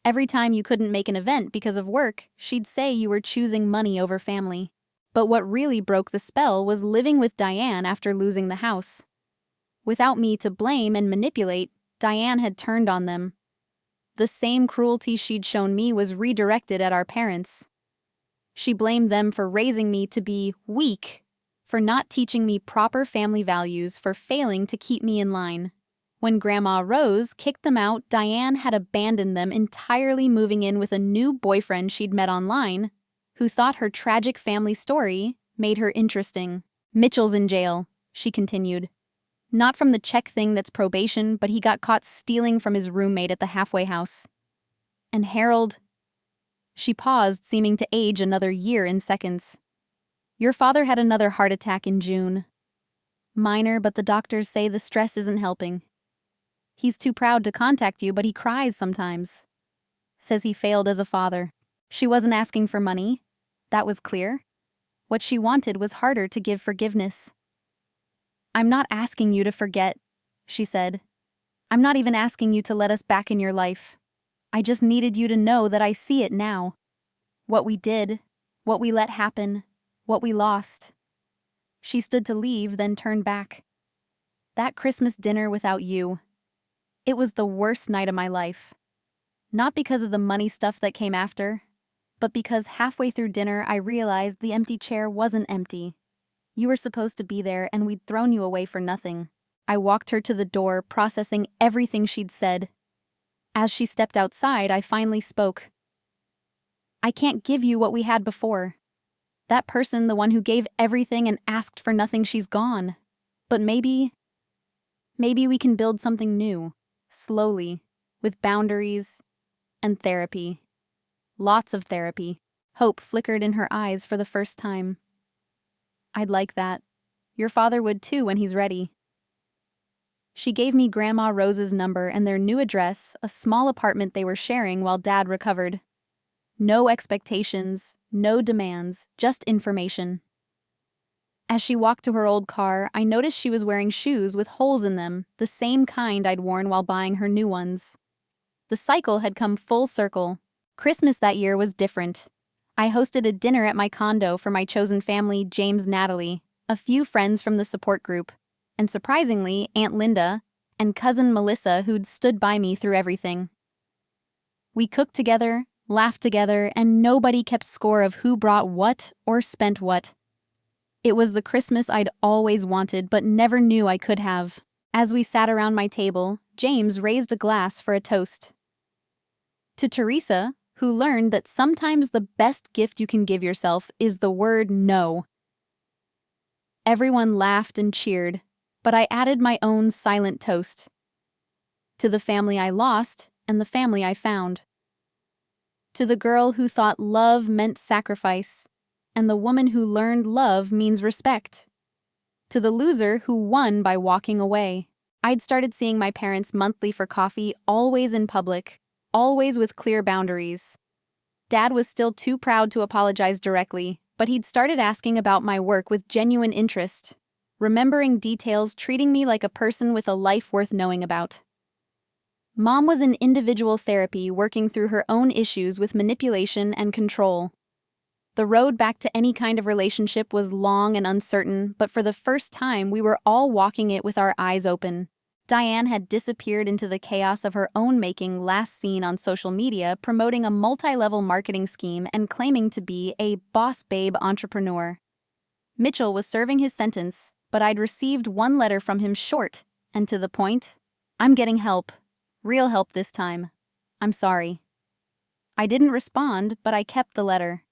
Every time you couldn't make an event because of work, she'd say you were choosing money over family. But what really broke the spell was living with Diane after losing the house. Without me to blame and manipulate, Diane had turned on them. The same cruelty she'd shown me was redirected at our parents. She blamed them for raising me to be weak, for not teaching me proper family values, for failing to keep me in line. When Grandma Rose kicked them out, Diane had abandoned them entirely, moving in with a new boyfriend she'd met online, who thought her tragic family story made her interesting. "Mitchell's in jail," she continued. "Not from the check thing that's probation, but he got caught stealing from his roommate at the halfway house. And Harold..." She paused, seeming to age another year in seconds. "Your father had another heart attack in June. Minor, but the doctors say the stress isn't helping. He's too proud to contact you, but he cries sometimes. Says he failed as a father." She wasn't asking for money. That was clear. What she wanted was harder to give forgiveness. "I'm not asking you to forget," she said. "I'm not even asking you to let us back in your life. I just needed you to know that I see it now. What we did, what we let happen, what we lost." She stood to leave, then turned back. "That Christmas dinner without you. It was the worst night of my life. Not because of the money stuff that came after, but because halfway through dinner I realized the empty chair wasn't empty. You were supposed to be there, and we'd thrown you away for nothing." I walked her to the door, processing everything she'd said. As she stepped outside, I finally spoke. "I can't give you what we had before. That person, the one who gave everything and asked for nothing, she's gone. But maybe we can build something new, slowly, with boundaries and therapy. Lots of therapy." Hope flickered in her eyes for the first time. "I'd like that. Your father would too when he's ready." She gave me Grandma Rose's number and their new address, a small apartment they were sharing while Dad recovered. No expectations, no demands, just information. As she walked to her old car, I noticed she was wearing shoes with holes in them, the same kind I'd worn while buying her new ones. The cycle had come full circle. Christmas that year was different. I hosted a dinner at my condo for my chosen family, James, Natalie, a few friends from the support group, and surprisingly, Aunt Linda and cousin Melissa, who'd stood by me through everything. We cooked together, laughed together, and nobody kept score of who brought what or spent what. It was the Christmas I'd always wanted but never knew I could have. As we sat around my table, James raised a glass for a toast. To Teresa, who learned that sometimes the best gift you can give yourself is the word no. Everyone laughed and cheered, but I added my own silent toast. To the family I lost and the family I found. To the girl who thought love meant sacrifice, and the woman who learned love means respect. to the loser who won by walking away. I'd started seeing my parents monthly for coffee, always in public, always with clear boundaries. Dad was still too proud to apologize directly, but he'd started asking about my work with genuine interest, remembering details, treating me like a person with a life worth knowing about. Mom was in individual therapy, working through her own issues with manipulation and control. The road back to any kind of relationship was long and uncertain, but for the first time we were all walking it with our eyes open. Diane had disappeared into the chaos of her own making, last seen on social media, promoting a multi-level marketing scheme and claiming to be a boss babe entrepreneur. Mitchell was serving his sentence, but I'd received one letter from him, short and to the point. "I'm getting help. Real help this time. I'm sorry." I didn't respond, but I kept the letter.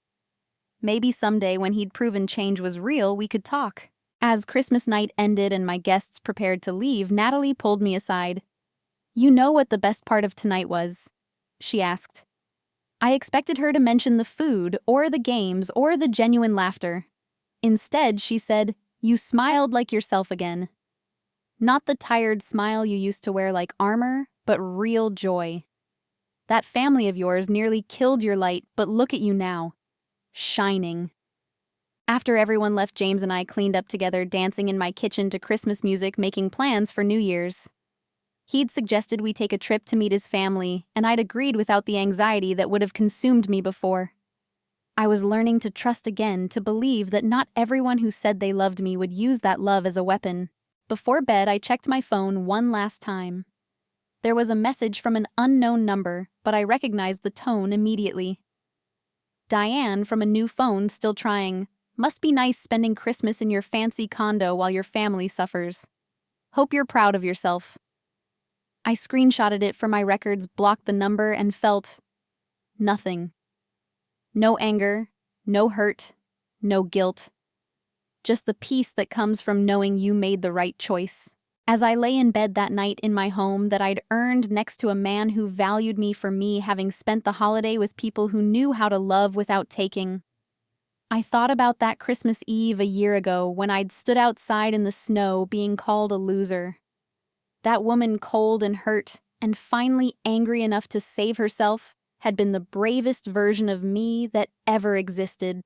Maybe someday, when he'd proven change was real, we could talk. As Christmas night ended and my guests prepared to leave, Natalie pulled me aside. "You know what the best part of tonight was?" she asked. I expected her to mention the food, or the games, or the genuine laughter. Instead, she said, "You smiled like yourself again. Not the tired smile you used to wear like armor, but real joy. That family of yours nearly killed your light, but look at you now. Shining." After everyone left, James and I cleaned up together, dancing in my kitchen to Christmas music, making plans for New Year's. He'd suggested we take a trip to meet his family, and I'd agreed without the anxiety that would have consumed me before. I was learning to trust again, to believe that not everyone who said they loved me would use that love as a weapon. Before bed, I checked my phone one last time. There was a message from an unknown number, but I recognized the tone immediately. Diane, from a new phone, still trying. "Must be nice spending Christmas in your fancy condo while your family suffers. Hope you're proud of yourself." I screenshotted it for my records, blocked the number, and felt nothing. No anger, no hurt, no guilt. Just the peace that comes from knowing you made the right choice. As I lay in bed that night in my home that I'd earned next to a man who valued me for me, having spent the holiday with people who knew how to love without taking, I thought about that Christmas Eve a year ago when I'd stood outside in the snow being called a loser. That woman, cold and hurt, and finally angry enough to save herself, had been the bravest version of me that ever existed.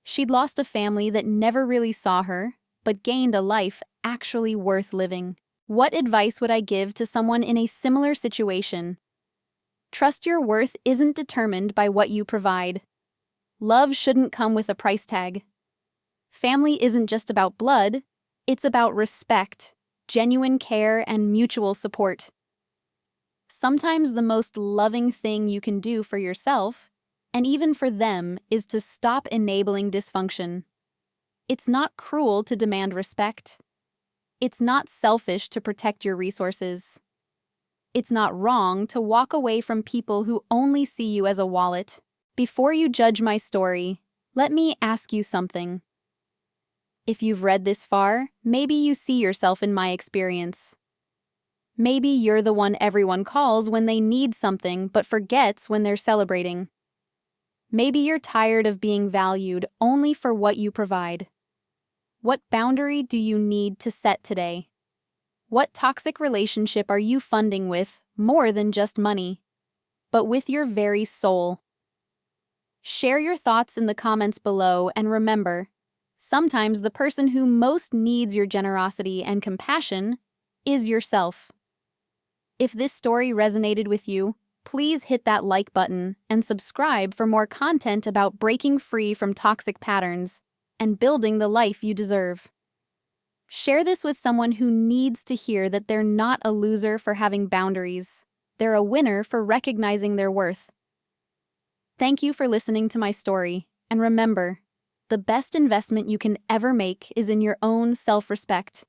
She'd lost a family that never really saw her, but gained a life actually worth living. What advice would I give to someone in a similar situation? Trust your worth isn't determined by what you provide. Love shouldn't come with a price tag. Family isn't just about blood, it's about respect, genuine care, and mutual support. Sometimes the most loving thing you can do for yourself, and even for them, is to stop enabling dysfunction. It's not cruel to demand respect. It's not selfish to protect your resources. It's not wrong to walk away from people who only see you as a wallet. Before you judge my story, let me ask you something. If you've read this far, maybe you see yourself in my experience. Maybe you're the one everyone calls when they need something but forgets when they're celebrating. Maybe you're tired of being valued only for what you provide. What boundary do you need to set today? What toxic relationship are you funding with more than just money, but with your very soul? Share your thoughts in the comments below, and remember, sometimes the person who most needs your generosity and compassion is yourself. If this story resonated with you, please hit that like button and subscribe for more content about breaking free from toxic patterns and building the life you deserve. Share this with someone who needs to hear that they're not a loser for having boundaries. They're a winner for recognizing their worth. Thank you for listening to my story, and remember, the best investment you can ever make is in your own self-respect.